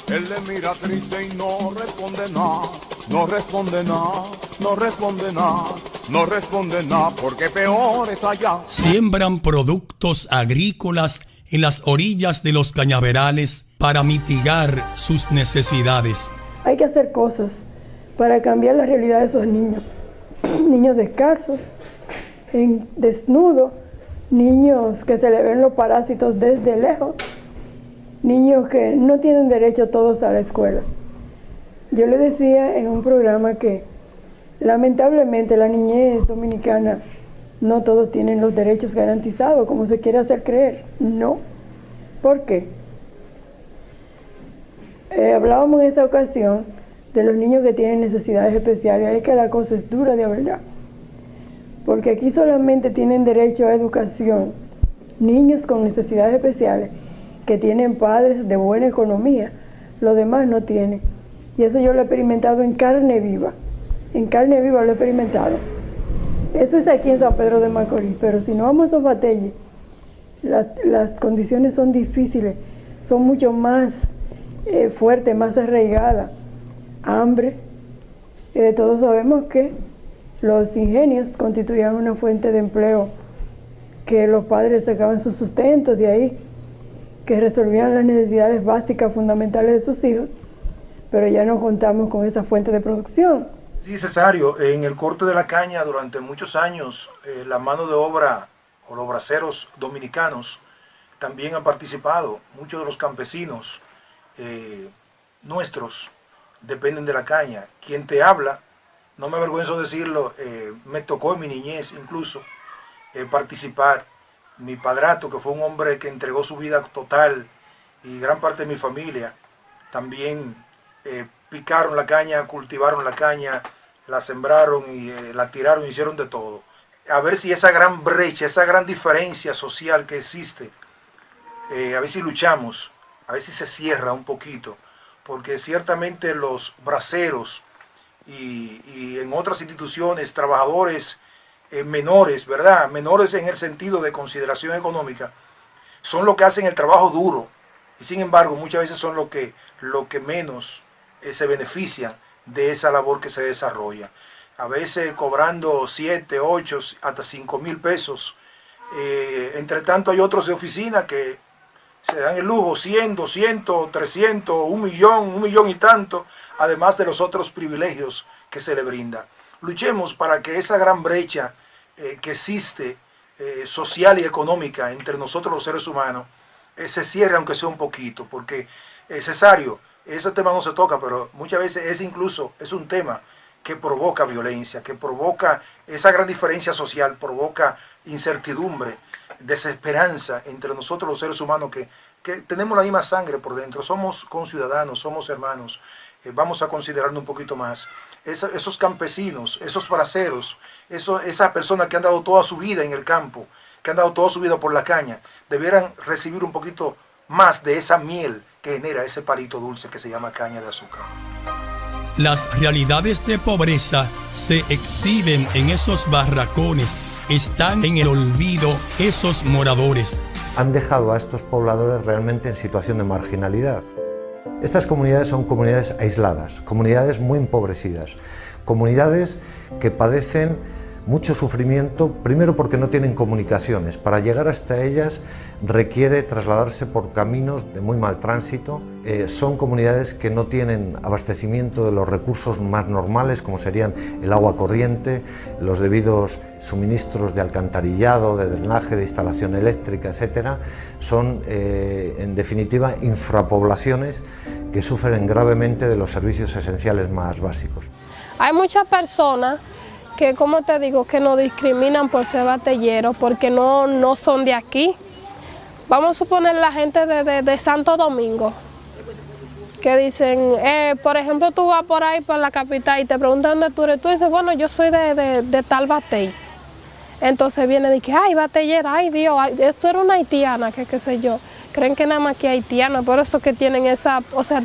él le mira triste y no responde nada, no responde nada, no responde nada, no responde nada, porque peor es allá.
Siembran productos agrícolas en las orillas de los cañaverales para mitigar sus necesidades.
Hay que hacer cosas para cambiar la realidad de esos niños. Niños descalzos, desnudos, niños que se le ven los parásitos desde lejos, niños que no tienen derecho todos a la escuela. Yo le decía en un programa que lamentablemente la niñez dominicana no todos tienen los derechos garantizados, como se quiere hacer creer. No. ¿Por qué? Hablábamos en esa ocasión de los niños que tienen necesidades especiales. Es que la cosa es dura de verdad. Porque aquí solamente tienen derecho a educación niños con necesidades especiales que tienen padres de buena economía. Los demás no tienen. Y eso yo lo he experimentado en carne viva. En carne viva lo he experimentado. Eso es aquí en San Pedro de Macorís, pero si no vamos a esos batalles, las condiciones son difíciles, son mucho más fuertes, más arraigadas. Hambre. Todos sabemos que los ingenios constituían una fuente de empleo, que los padres sacaban sus sustentos de ahí, que resolvían las necesidades básicas, fundamentales de sus hijos, pero ya no contamos con esa fuente de producción.
Sí, Cesario, en el corte de la caña durante muchos años la mano de obra o los braceros dominicanos también han participado. Muchos de los campesinos nuestros dependen de la caña. Quien te habla, no me avergüenzo decirlo, me tocó en mi niñez incluso participar. Mi padrastro, que fue un hombre que entregó su vida total, y gran parte de mi familia también picaron la caña, cultivaron la caña, la sembraron y la tiraron, hicieron de todo. a ver si esa gran brecha, esa gran diferencia social que existe, a ver si luchamos, a ver si se cierra un poquito, porque ciertamente los braceros y en otras instituciones, trabajadores menores, ¿verdad? Menores en el sentido de consideración económica, son los que hacen el trabajo duro y sin embargo muchas veces son los que menos se benefician de esa labor que se desarrolla. A veces cobrando 7, 8, hasta 5,000 pesos. Entre tanto hay otros de oficina que se dan el lujo 100, 200, 300, 1 millón y tanto, además de los otros privilegios que se le brinda. Luchemos para que esa gran brecha que existe social y económica entre nosotros los seres humanos se cierre aunque sea un poquito, porque Cesario, ese tema no se toca, pero muchas veces es un tema que provoca violencia, que provoca esa gran diferencia social, provoca incertidumbre, desesperanza entre nosotros los seres humanos que tenemos la misma sangre por dentro, somos conciudadanos, somos hermanos, vamos a considerarnos un poquito más. Esos campesinos, esos braceros, esas personas que han dado toda su vida en el campo, que han dado toda su vida por la caña, debieran recibir un poquito más de esa miel que genera ese palito dulce que se llama caña de azúcar.
Las realidades de pobreza se exhiben en esos barracones, están en el olvido esos moradores.
Han dejado a estos pobladores realmente en situación de marginalidad. Estas comunidades son comunidades aisladas, comunidades muy empobrecidas, comunidades que padecen mucho sufrimiento, primero porque no tienen comunicaciones. Para llegar hasta ellas requiere trasladarse por caminos de muy mal tránsito. Son comunidades que no tienen abastecimiento de los recursos más normales, como serían el agua corriente, los debidos suministros de alcantarillado, de drenaje, de instalación eléctrica, etc. Son, en definitiva, infrapoblaciones que sufren gravemente de los servicios esenciales más básicos.
Hay muchas personas que, como te digo, que nos discriminan por ser batalleros, porque no son de aquí. Vamos a suponer la gente de Santo Domingo, que dicen, por ejemplo, tú vas por ahí, por la capital, y te preguntan dónde tú eres. Tú dices, bueno, yo soy de tal batey. Entonces viene y dice, ay, batallera, ay Dios, esto era una haitiana, que qué sé yo. Creen que nada más que haitiana, por eso que tienen esa, o sea,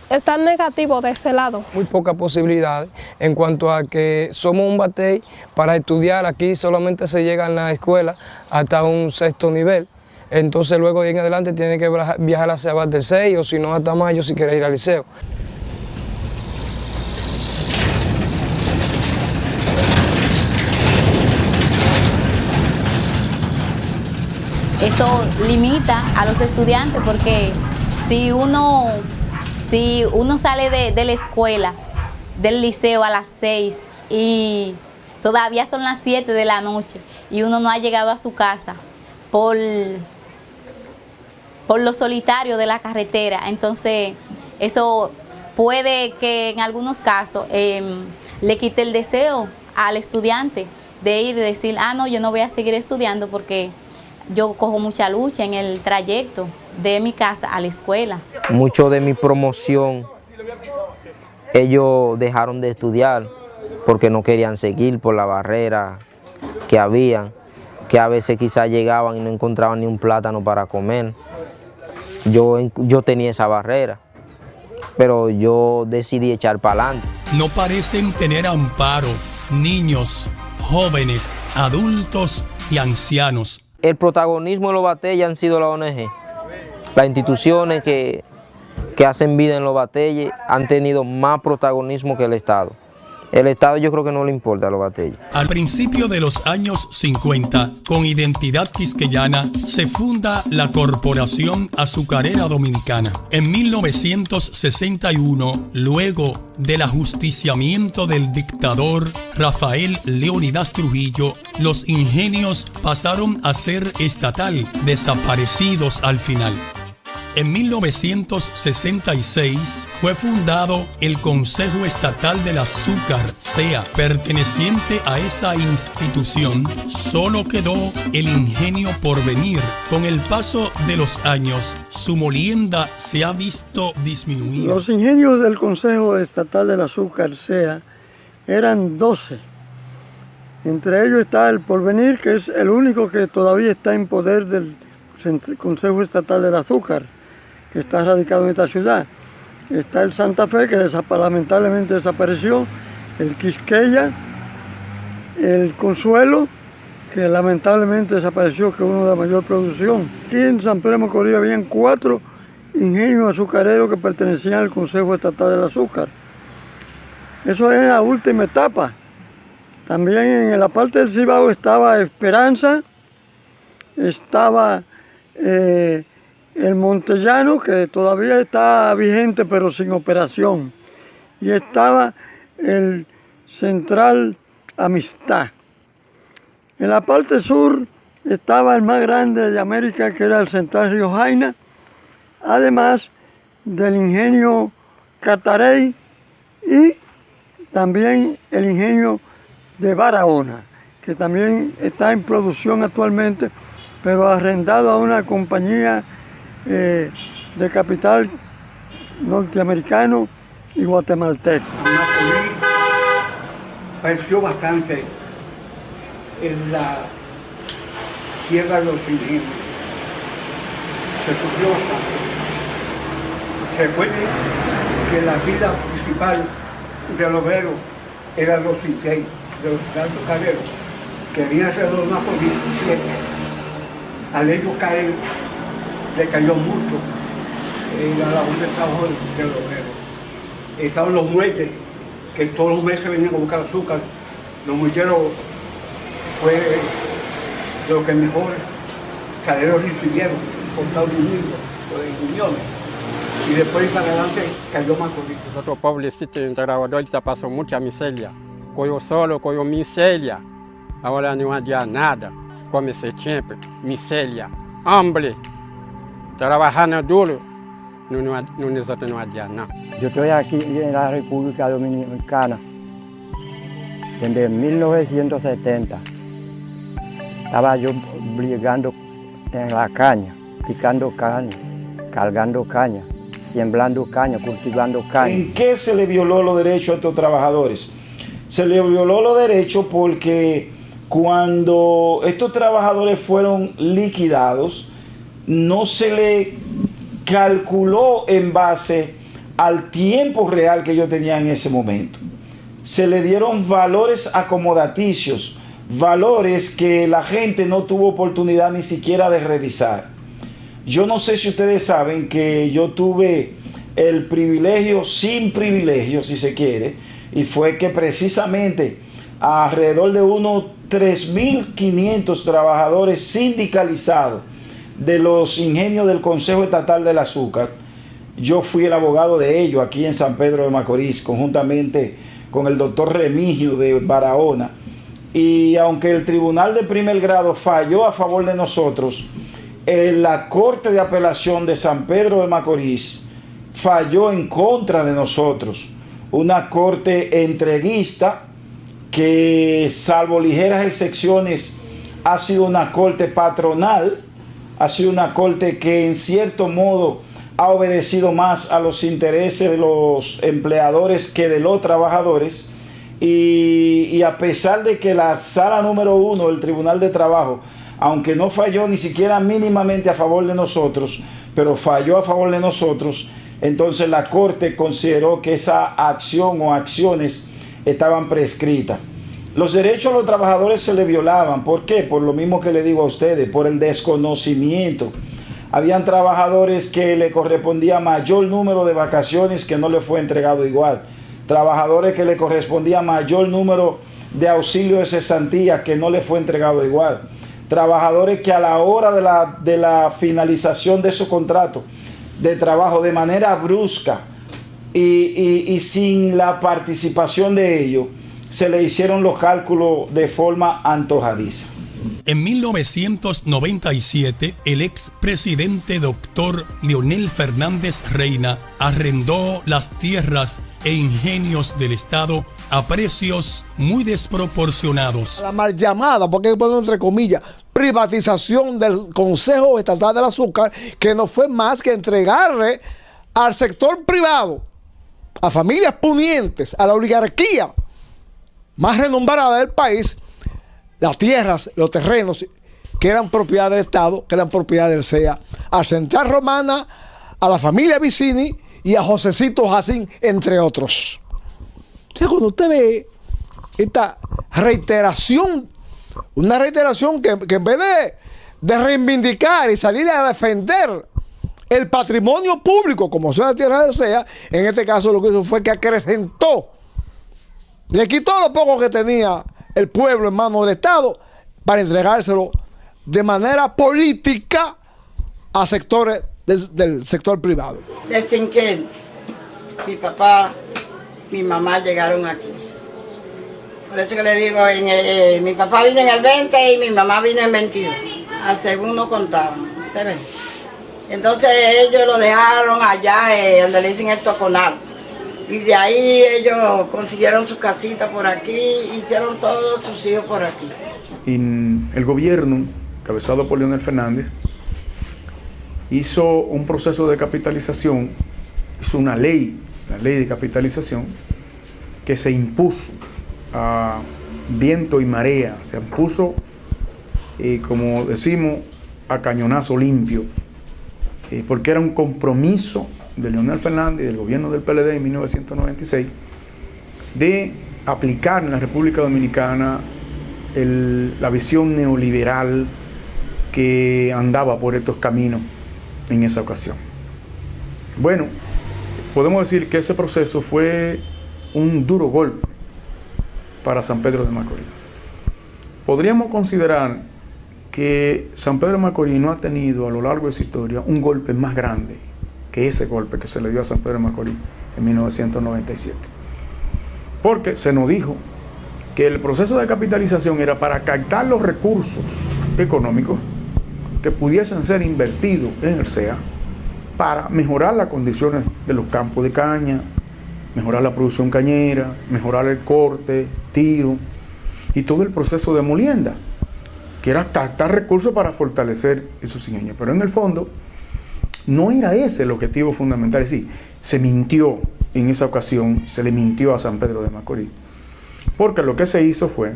están negativos de ese lado.
Muy pocas posibilidades en cuanto a que somos un batey para estudiar. Aquí solamente se llega en la escuela hasta un 6º nivel. Entonces luego de ahí en adelante tiene que viajar hacia Bate 6 o si no hasta Mayo si quiere ir al liceo.
Eso limita a los estudiantes porque si uno sale de la escuela, del liceo a las 6 y todavía son las 7 de la noche y uno no ha llegado a su casa por lo solitario de la carretera, entonces eso puede que en algunos casos le quite el deseo al estudiante de ir y decir, ah no, yo no voy a seguir estudiando porque yo cojo mucha lucha en el trayecto de mi casa a la escuela.
Mucho de mi promoción, ellos dejaron de estudiar porque no querían seguir por la barrera que había, que a veces quizás llegaban y no encontraban ni un plátano para comer. Yo tenía esa barrera, pero yo decidí echar para adelante.
No parecen tener amparo niños, jóvenes, adultos y ancianos.
El protagonismo de los batalles han sido la ONG. Las instituciones que hacen vida en los batalles han tenido más protagonismo que el Estado. El Estado yo creo que no le importa a los batalles.
Al principio de los años 50, con identidad quisqueyana, se funda la Corporación Azucarera Dominicana. En 1961, luego del ajusticiamiento del dictador Rafael Leónidas Trujillo, los ingenios pasaron a ser estatal, desaparecidos al final. En 1966 fue fundado el Consejo Estatal del Azúcar, CEA. Perteneciente a esa institución, solo quedó el ingenio Porvenir. Con el paso de los años, su molienda se ha visto disminuir.
Los ingenios del Consejo Estatal del Azúcar, CEA, eran 12. Entre ellos está el Porvenir, que es el único que todavía está en poder del Consejo Estatal del Azúcar, que está radicado en esta ciudad. Está el Santa Fe, que lamentablemente desapareció, el Quisqueya, el Consuelo, que lamentablemente desapareció, que es uno de la mayor producción. Aquí en San Pedro de Macorís habían 4 ingenios azucareros que pertenecían al Consejo Estatal del Azúcar. Eso es la última etapa. También en la parte del Cibao estaba Esperanza, estaba el Montellano, que todavía está vigente pero sin operación, y estaba el Central Amistad. En la parte sur estaba el más grande de América, que era el Central Río Jaina, además del ingenio Catarey y también el ingenio de Barahona, que también está en producción actualmente, pero arrendado a una compañía de capital norteamericano y guatemalteco.
Macorís padeció bastante en la tierra de los ingenios. Se sufrió bastante. Recuerden que la vida principal del obrero era los 16 de los azucareros, que había alrededor de una por 17. Al ellos caer, le cayó mucho la labor de trabajo del obrero. Estaban los muelles, que todos los meses venían a buscar azúcar. Los muelleros fue de lo que mejor salieron recibieron, por Estados Unidos, por uniones. Y después para adelante cayó Macorís.
Nosotros pobrecitos en trabajador está pasando mucha miseria. Coyo solo, coyo miseria. Ahora no hay nada, como ese tiempo, miseria, hambre, trabajando duro, nosotros no hay nada.
Yo estoy aquí en la República Dominicana desde 1970. Estaba yo brigando en la caña, picando caña, cargando caña, sembrando caña, cultivando caña.
¿En qué se le violó los derechos a estos trabajadores? Se le violó los derechos porque cuando estos trabajadores fueron liquidados, no se le calculó en base al tiempo real que ellos tenían en ese momento. Se le dieron valores acomodaticios, valores que la gente no tuvo oportunidad ni siquiera de revisar. Yo no sé si ustedes saben que yo tuve el privilegio, sin privilegio si se quiere, y fue que precisamente alrededor de unos 3.500 trabajadores sindicalizados de los ingenios del Consejo Estatal del Azúcar, yo fui el abogado de ellos aquí en San Pedro de Macorís, conjuntamente con el doctor Remigio de Barahona, y aunque el Tribunal de Primer Grado falló a favor de nosotros, la Corte de Apelación de San Pedro de Macorís falló en contra de nosotros. Una corte entreguista que, salvo ligeras excepciones, ha sido una corte patronal, ha sido una corte que en cierto modo ha obedecido más a los intereses de los empleadores que de los trabajadores, y a pesar de que la sala número 1 del Tribunal de Trabajo, aunque no falló ni siquiera mínimamente a favor de nosotros, pero falló a favor de nosotros, entonces la Corte consideró que esa acción o acciones estaban prescritas. Los derechos de los trabajadores se le violaban. ¿Por qué? Por lo mismo que le digo a ustedes, por el desconocimiento. Habían trabajadores que le correspondía mayor número de vacaciones que no le fue entregado igual. Trabajadores que le correspondía mayor número de auxilio de cesantía que no le fue entregado igual. Trabajadores que a la hora de la finalización de su contrato de trabajo de manera brusca y sin la participación de ellos, se le hicieron los cálculos de forma antojadiza.
En 1997, el expresidente doctor Leonel Fernández Reina arrendó las tierras e ingenios del Estado a precios muy desproporcionados.
La mal llamada, porque hay que ponerlo entre comillas, privatización del Consejo Estatal del Azúcar, que no fue más que entregarle al sector privado, a familias pudientes, a la oligarquía más renombrada del país, las tierras, los terrenos que eran propiedad del Estado, que eran propiedad del CEA, a Central Romana, a la familia Vicini y a Josecito Jacín, entre otros. O sea, cuando usted ve esta reiteración, una reiteración que en vez de reivindicar y salir a defender el patrimonio público, como son las tierras del CEA, en este caso lo que hizo fue que acrecentó, le quitó lo poco que tenía el pueblo en manos del Estado para entregárselo de manera política a sectores del sector privado.
Desde que mi papá, mi mamá llegaron aquí. Por eso que le digo, mi papá vino en el 20 y mi mamá vino en 22, según nos contaron. ¿Usted ve? Entonces ellos lo dejaron allá donde le dicen el Toconal. Y de ahí ellos consiguieron su casita por aquí, hicieron todos sus hijos por aquí.
En el gobierno, encabezado por Leonel Fernández, hizo un proceso de capitalización, hizo una ley, la ley de capitalización, que se impuso a viento y marea, se impuso, como decimos, a cañonazo limpio, porque era un compromiso de Leonel Fernández y del gobierno del PLD en 1996 de aplicar en la República Dominicana la visión neoliberal que andaba por estos caminos en esa ocasión. Bueno, podemos decir que ese proceso fue un duro golpe para San Pedro de Macorís. Podríamos considerar que San Pedro de Macorís no ha tenido a lo largo de su historia un golpe más grande que ese golpe que se le dio a San Pedro de Macorís en 1997. Porque se nos dijo que el proceso de capitalización era para captar los recursos económicos que pudiesen ser invertidos en el CEA para mejorar las condiciones de los campos de caña, mejorar la producción cañera, mejorar el corte, tiro y todo el proceso de molienda, que era captar recursos para fortalecer esos ingenios. Pero en el fondo no era ese el objetivo fundamental. Es decir, se mintió en esa ocasión, se le mintió a San Pedro de Macorís, porque lo que se hizo fue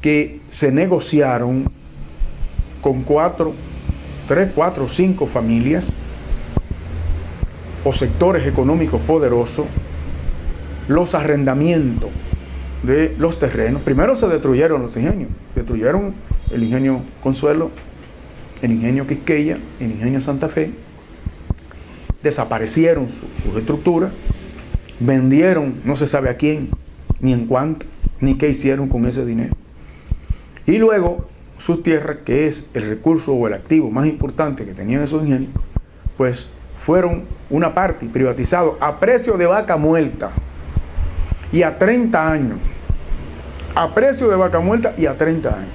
que se negociaron con 3, 4, 5 familias o sectores económicos poderosos los arrendamientos de los terrenos. Primero se destruyeron los ingenios, destruyeron el ingenio Consuelo, el ingenio Quisqueya, el ingenio Santa Fe, desaparecieron sus estructuras, vendieron no se sabe a quién, ni en cuánto, ni qué hicieron con ese dinero. Y luego sus tierras, que es el recurso o el activo más importante que tenían esos ingenios, pues fueron una parte privatizados a precio de vaca muerta y a 30 años. A precio de vaca muerta y a 30 años.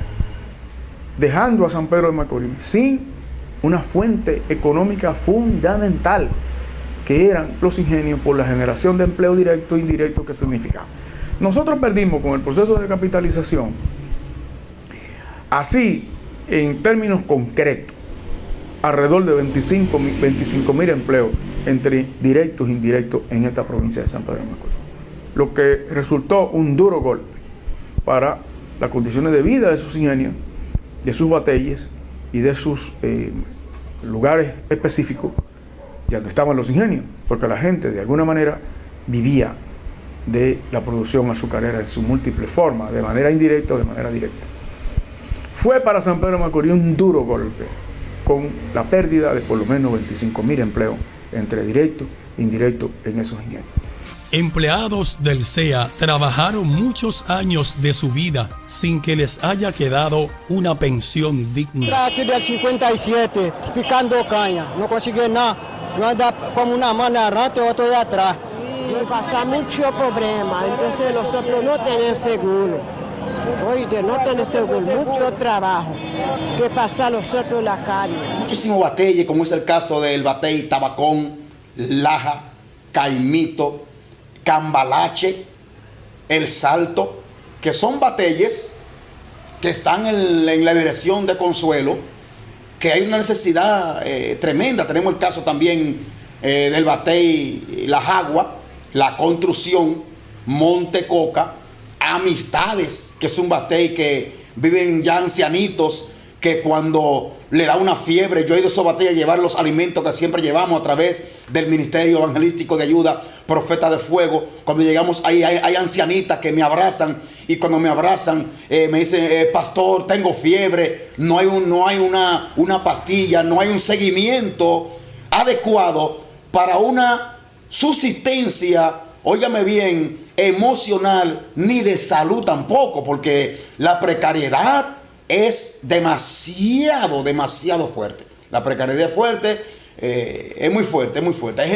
Dejando a San Pedro de Macorís sin una fuente económica fundamental, que eran los ingenios por la generación de empleo directo e indirecto que significaba. Nosotros perdimos con el proceso de capitalización, así en términos concretos, alrededor de 25.000 empleos entre directos e indirectos en esta provincia de San Pedro de Macorís, lo que resultó un duro golpe para las condiciones de vida de sus ingenios, de sus batalles y de sus lugares específicos donde estaban los ingenios, porque la gente de alguna manera vivía de la producción azucarera en sus múltiples formas, de manera indirecta o de manera directa. Fue para San Pedro de Macorís un duro golpe, con la pérdida de por lo menos 25.000 empleos entre directo e indirecto en esos ingenios.
Empleados del CEA trabajaron muchos años de su vida sin que les haya quedado una pensión digna.
Aquí del 57, picando caña, no conseguí nada. Yo andaba como una mano adelante y otra de atrás.
Y pasa mucho problema, entonces nosotros no tenemos seguro. Oye, no tenemos seguro, mucho trabajo que pasa nosotros en la calle.
Muchísimos batalles, como es el caso del batey Tabacón, Laja, Caimito, Cambalache, El Salto, que son batalles que están en la dirección de Consuelo, que hay una necesidad tremenda. Tenemos el caso también del batey La Jagua, La Construcción, Monte Coca, Amistades, que es un batey que viven ya ancianitos que cuando le da una fiebre, yo he ido a esos batallas a llevar los alimentos que siempre llevamos a través del Ministerio Evangelístico de Ayuda, Profeta de Fuego. Cuando llegamos ahí hay ancianitas que me abrazan, y cuando me abrazan me dicen, pastor, tengo fiebre, no hay una pastilla, no hay un seguimiento adecuado para una subsistencia, óigame bien, emocional, ni de salud tampoco, porque la precariedad es demasiado fuerte. La precariedad es fuerte, es muy fuerte, es muy fuerte. Hay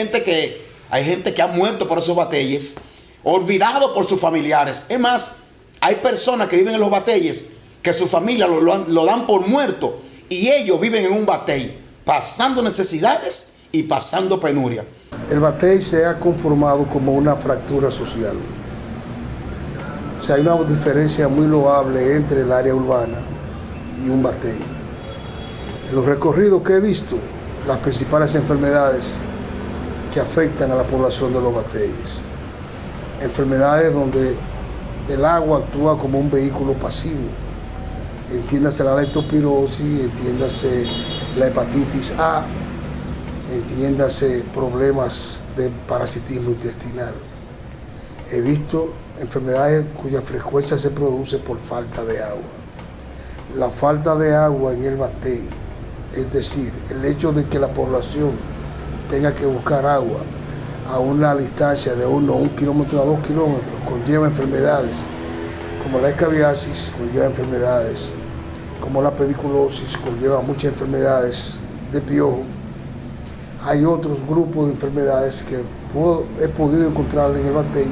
gente que ha muerto por esos batalles, olvidado por sus familiares. Es más, hay personas que viven en los batalles que su familia lo dan por muerto, y ellos viven en un batey, pasando necesidades y pasando penuria.
El batey se ha conformado como una fractura social. O sea, hay una diferencia muy loable entre el área urbana y un batey. En los recorridos que he visto, las principales enfermedades que afectan a la población de los bateyes, enfermedades donde el agua actúa como un vehículo pasivo, entiéndase la leptospirosis, entiéndase la hepatitis A, entiéndase problemas de parasitismo intestinal. He visto enfermedades cuya frecuencia se produce por falta de agua. La falta de agua en el batey, es decir, el hecho de que la población tenga que buscar agua a una distancia de 1 kilómetro a 2 kilómetros, conlleva enfermedades como la escabiasis, conlleva enfermedades como la pediculosis, conlleva muchas enfermedades de piojo. Hay otros grupos de enfermedades que he podido encontrar en el batey,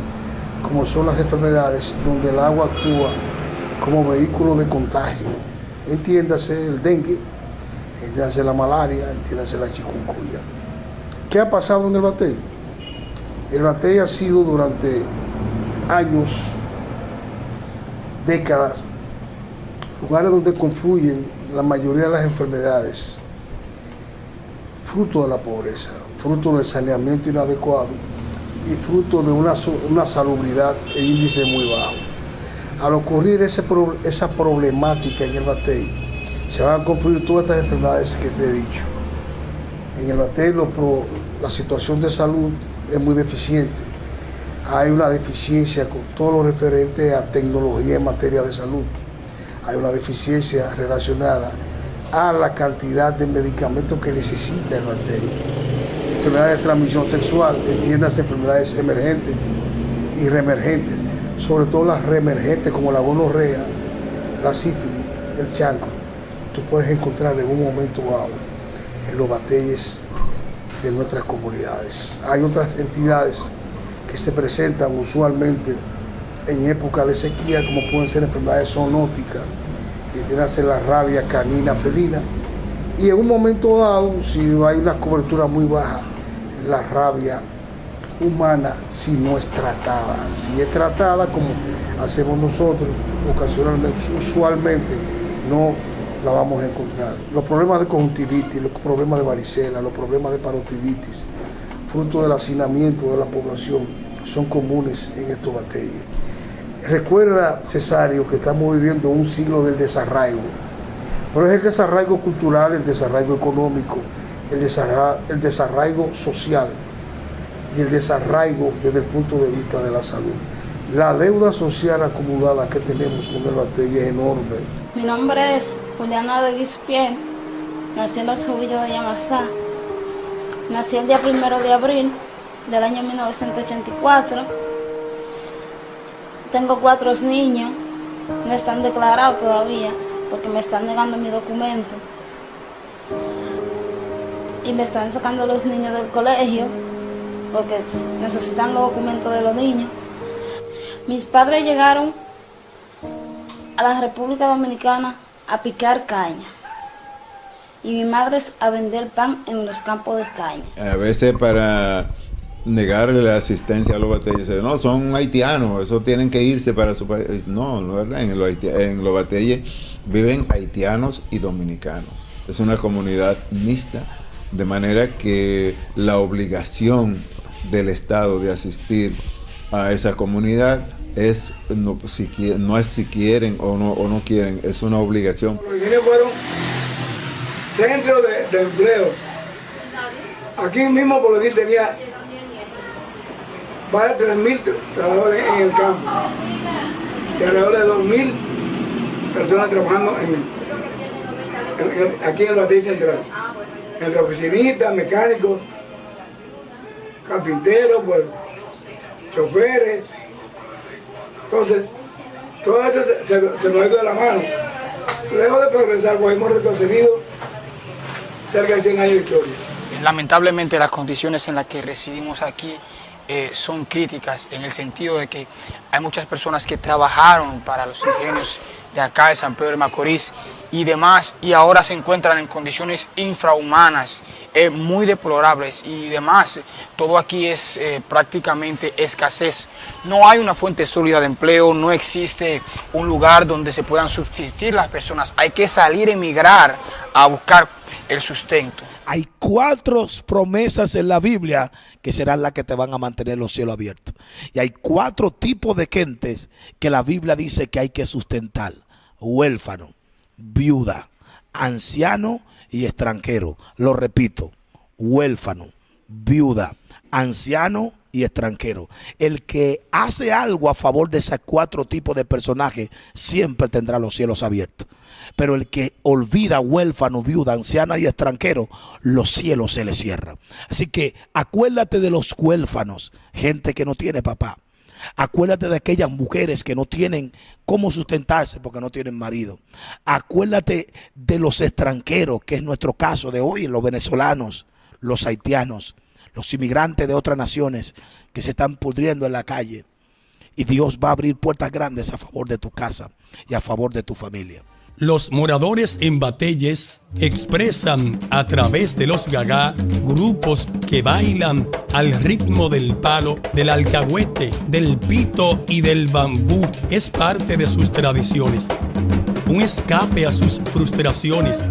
como son las enfermedades donde el agua actúa como vehículo de contagio. Entiéndase el dengue, entiéndase la malaria, entiéndase la chikungunya. ¿Qué ha pasado en el batey? El batey ha sido durante años, décadas, lugares donde confluyen la mayoría de las enfermedades, fruto de la pobreza, fruto del saneamiento inadecuado y fruto de una salubridad e índice muy bajo. Al ocurrir esa problemática en el batey, se van a confluir todas estas enfermedades que te he dicho. En el batey la situación de salud es muy deficiente. Hay una deficiencia con todo lo referente a tecnología en materia de salud. Hay una deficiencia relacionada a la cantidad de medicamentos que necesita el batey. Enfermedades de transmisión sexual, entiéndase enfermedades emergentes y reemergentes, sobre todo las reemergentes como la gonorrea, la sífilis, el chancro. Tú puedes encontrar en un momento dado en los bateyes de nuestras comunidades. Hay otras entidades que se presentan usualmente en época de sequía, como pueden ser enfermedades zoonóticas, que tienen que ser la rabia canina felina, y en un momento dado, si hay una cobertura muy baja, la rabia humana, si no es tratada. Si es tratada como hacemos nosotros ocasionalmente, usualmente no la vamos a encontrar. Los problemas de conjuntivitis, los problemas de varicela, los problemas de parotiditis, fruto del hacinamiento de la población, son comunes en estos bateyes. Recuerda, Cesario, que estamos viviendo un siglo del desarraigo, pero es el desarraigo cultural, el desarraigo económico, el desarraigo social y el desarraigo desde el punto de vista de la salud. La deuda social acumulada que tenemos con el batey es enorme.
Mi nombre es Juliana de Guispier, nací en los Jubillos de Yamasá. Nací el día 1 de abril del año 1984. Tengo 4 niños, no están declarados todavía porque me están negando mi documento. Y me están sacando los niños del colegio porque necesitan los documentos de los niños. Mis padres llegaron a la República Dominicana a picar caña y mi madre a vender pan en los campos de caña.
A veces para negarle la asistencia a los bateyes, no, son haitianos, eso tienen que irse para su país. No, no es verdad, en los bateyes viven haitianos y dominicanos. Es una comunidad mixta, de manera que la obligación del Estado de asistir a esa comunidad no es si quieren o no quieren, es una obligación.
Los ingenios fueron centros de empleo. Aquí mismo Polodín tenía más de 3.000 trabajadores en el campo y alrededor de 2.000 personas trabajando aquí en el Batey Central. Entre oficinistas, mecánicos, carpinteros, pues, choferes. Entonces, todo eso se nos ha ido de la mano. Lejos de progresar, pues hemos retrocedido cerca de 100 años de historia.
Lamentablemente las condiciones en las que residimos aquí son críticas, en el sentido de que hay muchas personas que trabajaron para los ingenios de acá de San Pedro de Macorís y demás, y ahora se encuentran en condiciones infrahumanas, muy deplorables y demás. Todo aquí es prácticamente escasez. No hay una fuente sólida de empleo, no existe un lugar donde se puedan subsistir las personas. Hay que salir a emigrar a buscar el sustento.
Hay 4 promesas en la Biblia que serán las que te van a mantener los cielos abiertos. Y hay 4 tipos de gentes que la Biblia dice que hay que sustentar: huérfano, viuda, anciano y extranjero. Lo repito: huérfano, viuda, anciano y extranjero. El que hace algo a favor de esos 4 tipos de personajes siempre tendrá los cielos abiertos. Pero el que olvida huérfano, viuda, anciana y extranjero, los cielos se le cierran. Así que acuérdate de los huérfanos, gente que no tiene papá. Acuérdate de aquellas mujeres que no tienen cómo sustentarse porque no tienen marido. Acuérdate de los extranjeros, que es nuestro caso de hoy, los venezolanos, los haitianos, los inmigrantes de otras naciones que se están pudriendo en la calle. Y Dios va a abrir puertas grandes a favor de tu casa y a favor de tu familia.
Los moradores en Bateyes expresan a través de los gagá grupos que bailan al ritmo del palo, del alcahuete, del pito y del bambú. Es parte de sus tradiciones, un escape a sus frustraciones.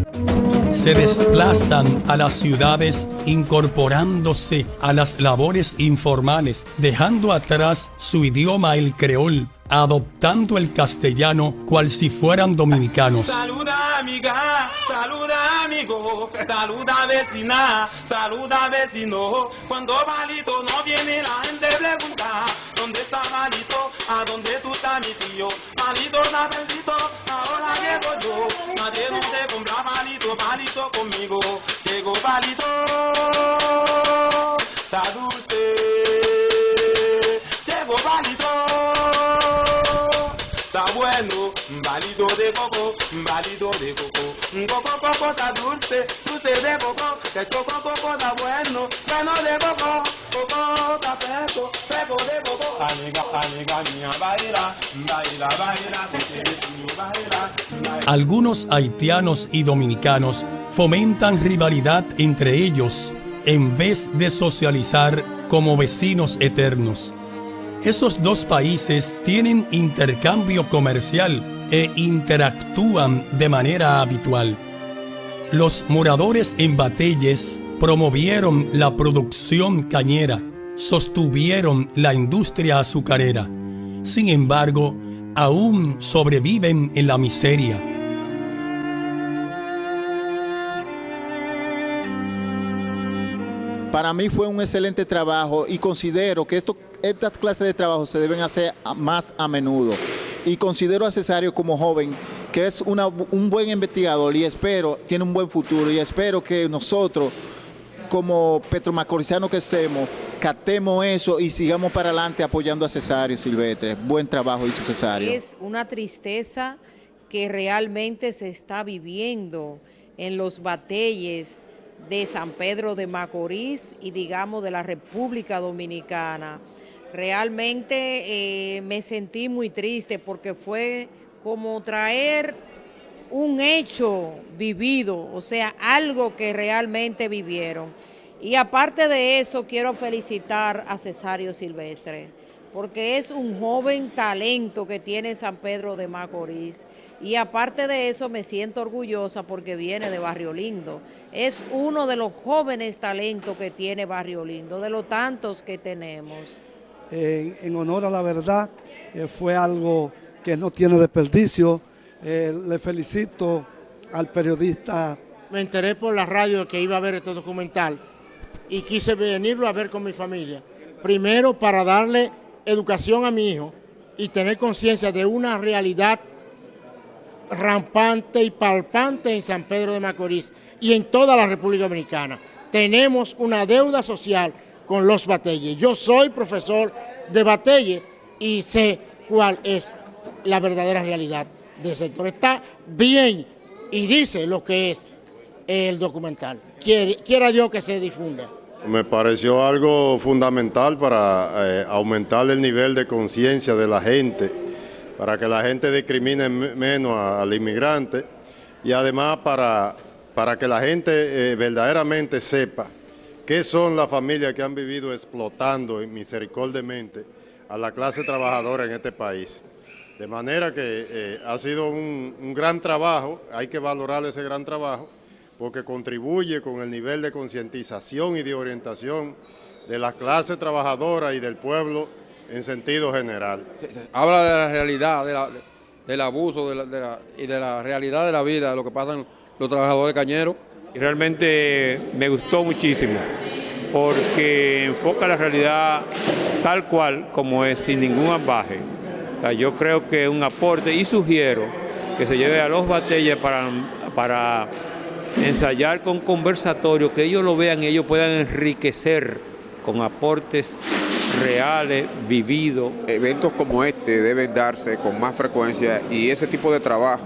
Se desplazan a las ciudades incorporándose a las labores informales, dejando atrás su idioma, el creol, adoptando el castellano cual si fueran dominicanos.
Saluda amiga, saluda amigo, saluda vecina, saluda vecino. Cuando Balito no viene la gente pregunta: ¿dónde está Balito? ¿A dónde tú estás mi tío? Balito está perdido, ahora llego yo. Nadie no se compra Balito, Balito conmigo. Llegó Balito, está dulce. Llegó Balito, está bueno, Balito de coco, Balito de coco. Coco, coco, está dulce, dulce de coco. Que coco, coco, está bueno, bueno de coco. Coco, está fresco, fresco de coco. Amiga, amiga mía, baila, baila, baila, baila.
Algunos haitianos y dominicanos fomentan rivalidad entre ellos en vez de socializar como vecinos eternos. Esos dos países tienen intercambio comercial e interactúan de manera habitual. Los moradores en Bateyes promovieron la producción cañera, sostuvieron la industria azucarera. Sin embargo, aún sobreviven en la miseria.
Para mí fue un excelente trabajo y considero que estas clases de trabajo se deben hacer más a menudo. Y considero a Cesario como joven que es un buen investigador y tiene un buen futuro, y espero que nosotros como petromacorizanos que somos, captemos eso y sigamos para adelante apoyando a Cesario Silvestre. Buen trabajo hizo Cesario.
Es una tristeza que realmente se está viviendo en los Bateyes de San Pedro de Macorís y digamos de la República Dominicana. Realmente me sentí muy triste porque fue como traer un hecho vivido, o sea, algo que realmente vivieron. Y aparte de eso, quiero felicitar a Cesario Silvestre, porque es un joven talento que tiene San Pedro de Macorís. Y aparte de eso, me siento orgullosa porque viene de Barrio Lindo. Es uno de los jóvenes talentos que tiene Barrio Lindo, de los tantos que tenemos.
en honor a la verdad. Fue algo que no tiene desperdicio. Le felicito al periodista.
Me enteré por la radio que iba a ver este documental y quise venirlo a ver con mi familia. Primero para darle educación a mi hijo y tener conciencia de una realidad rampante y palpante en San Pedro de Macorís y en toda la República Dominicana. Tenemos una deuda social con los Bateyes. Yo soy profesor de Bateyes y sé cuál es la verdadera realidad del sector. Está bien y dice lo que es el documental. Quiera Dios que se difunda.
Me pareció algo fundamental para aumentar el nivel de conciencia de la gente, para que la gente discrimine menos al inmigrante y además para que la gente verdaderamente sepa qué son las familias que han vivido explotando misericordiamente a la clase trabajadora en este país. De manera que ha sido un gran trabajo, hay que valorar ese gran trabajo, porque contribuye con el nivel de concientización y de orientación de la clase trabajadora y del pueblo en sentido general.
Habla de la realidad, del abuso y de la realidad de la vida, de lo que pasan los trabajadores cañeros.
Y realmente me gustó muchísimo, porque enfoca la realidad tal cual como es, sin ningún ambaje. O sea, yo creo que es un aporte y sugiero que se lleve a los Bateyes para ensayar con conversatorios, que ellos lo vean y ellos puedan enriquecer con aportes reales, vividos.
Eventos como este deben darse con más frecuencia y ese tipo de trabajo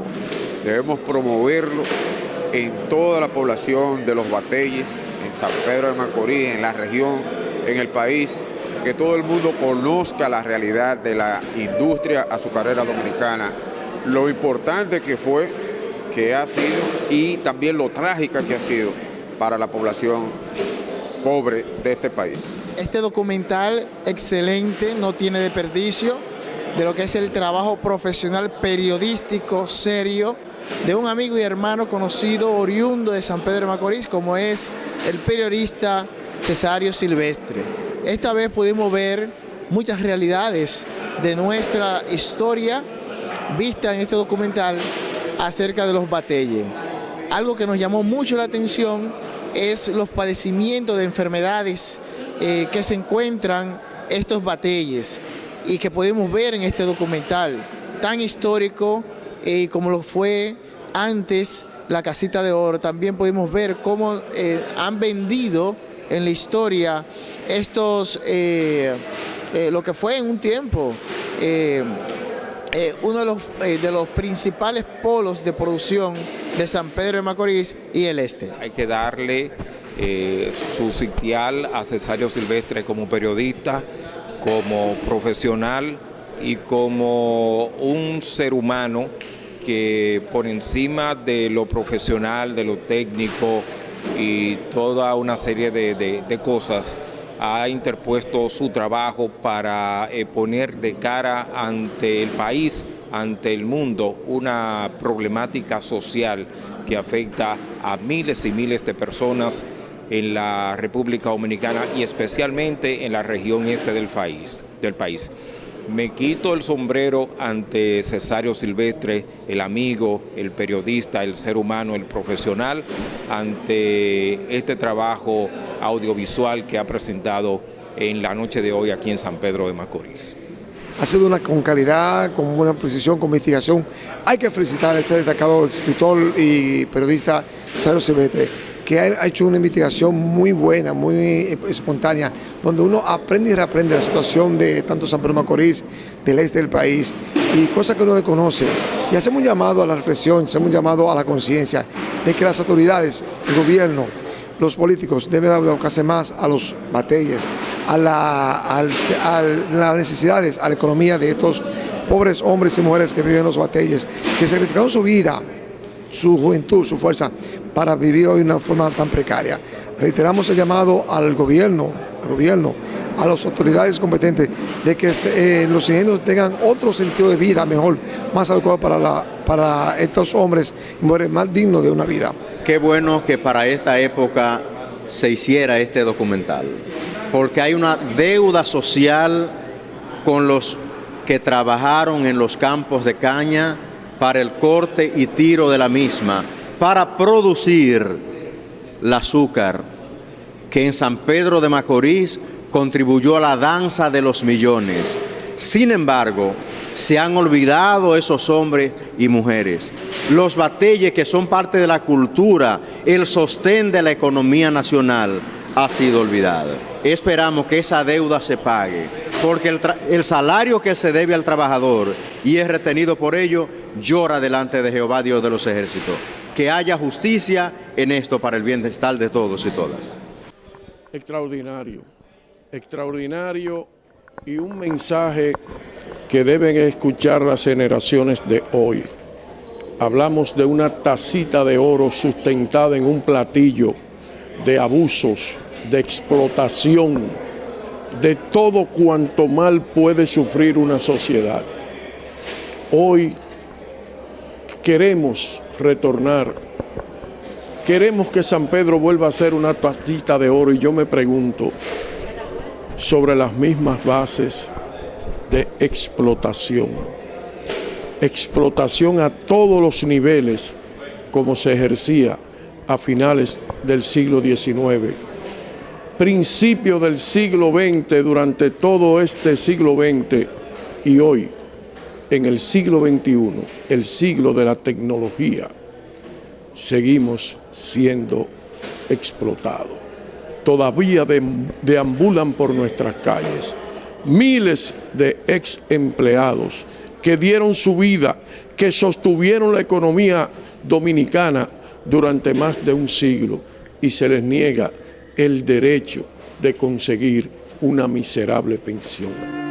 debemos promoverlo en toda la población de los Bateyes, en San Pedro de Macorís, en la región, en el país, que todo el mundo conozca la realidad de la industria azucarera dominicana, lo importante que fue, que ha sido y también lo trágica que ha sido para la población pobre de este país.
Este documental excelente, no tiene desperdicio de lo que es el trabajo profesional periodístico serio de un amigo y hermano conocido oriundo de San Pedro de Macorís, como es el periodista Cesario Silvestre. Esta vez pudimos ver muchas realidades de nuestra historia vista en este documental acerca de los Bateyes. Algo que nos llamó mucho la atención es los padecimientos de enfermedades que se encuentran estos Bateyes y que podemos ver en este documental tan histórico como lo fue antes la Casita de Oro. También pudimos ver cómo han vendido en la historia estos, lo que fue en un tiempo uno de los principales polos de producción de San Pedro de Macorís y el este.
Hay que darle su sitial a Cesario Silvestre como periodista, como profesional y como un ser humano que por encima de lo profesional, de lo técnico y toda una serie de cosas, ha interpuesto su trabajo para poner de cara ante el país, ante el mundo, una problemática social que afecta a miles y miles de personas en la República Dominicana y especialmente en la región este del país. Me quito el sombrero ante Cesario Silvestre, el amigo, el periodista, el ser humano, el profesional, ante este trabajo audiovisual que ha presentado en la noche de hoy aquí en San Pedro de Macorís.
Ha sido con calidad, con buena precisión, con investigación. Hay que felicitar a este destacado escritor y periodista Cesario Silvestre, que ha hecho una investigación muy buena, muy espontánea, donde uno aprende y reaprende la situación de tanto San Pedro de Macorís, del este del país, y cosas que uno desconoce. Y hacemos un llamado a la reflexión, hacemos un llamado a la conciencia de que las autoridades, el gobierno, los políticos deben abocarse más a los Bateyes, a las necesidades, a la economía de estos pobres hombres y mujeres que viven en los Bateyes, que sacrificaron su vida, su juventud, su fuerza, para vivir hoy de una forma tan precaria. Reiteramos el llamado al gobierno, a las autoridades competentes, de que los ingenieros tengan otro sentido de vida mejor, más adecuado para estos hombres y mujeres, más dignos de una vida.
Qué bueno que para esta época se hiciera este documental, porque hay una deuda social con los que trabajaron en los campos de caña para el corte y tiro de la misma, para producir el azúcar, que en San Pedro de Macorís contribuyó a la danza de los millones. Sin embargo, se han olvidado esos hombres y mujeres. Los bateyes, que son parte de la cultura, el sostén de la economía nacional, ha sido olvidado. Esperamos que esa deuda se pague, porque el salario que se debe al trabajador y es retenido por ello, llora delante de Jehová, Dios de los ejércitos. Que haya justicia en esto para el bienestar de todos y todas.
Extraordinario, extraordinario, y un mensaje que deben escuchar las generaciones de hoy. Hablamos de una tacita de oro sustentada en un platillo de abusos, de explotación, de todo cuanto mal puede sufrir una sociedad. Hoy queremos retornar, queremos que San Pedro vuelva a ser una tacita de oro, y yo me pregunto, sobre las mismas bases de explotación. Explotación a todos los niveles, como se ejercía a finales del siglo XIX. Principio del siglo XX, durante todo este siglo XX, y hoy, en el siglo XXI, el siglo de la tecnología, seguimos siendo explotados. Todavía deambulan por nuestras calles miles de ex empleados que dieron su vida, que sostuvieron la economía dominicana durante más de un siglo, y se les niega el derecho de conseguir una miserable pensión.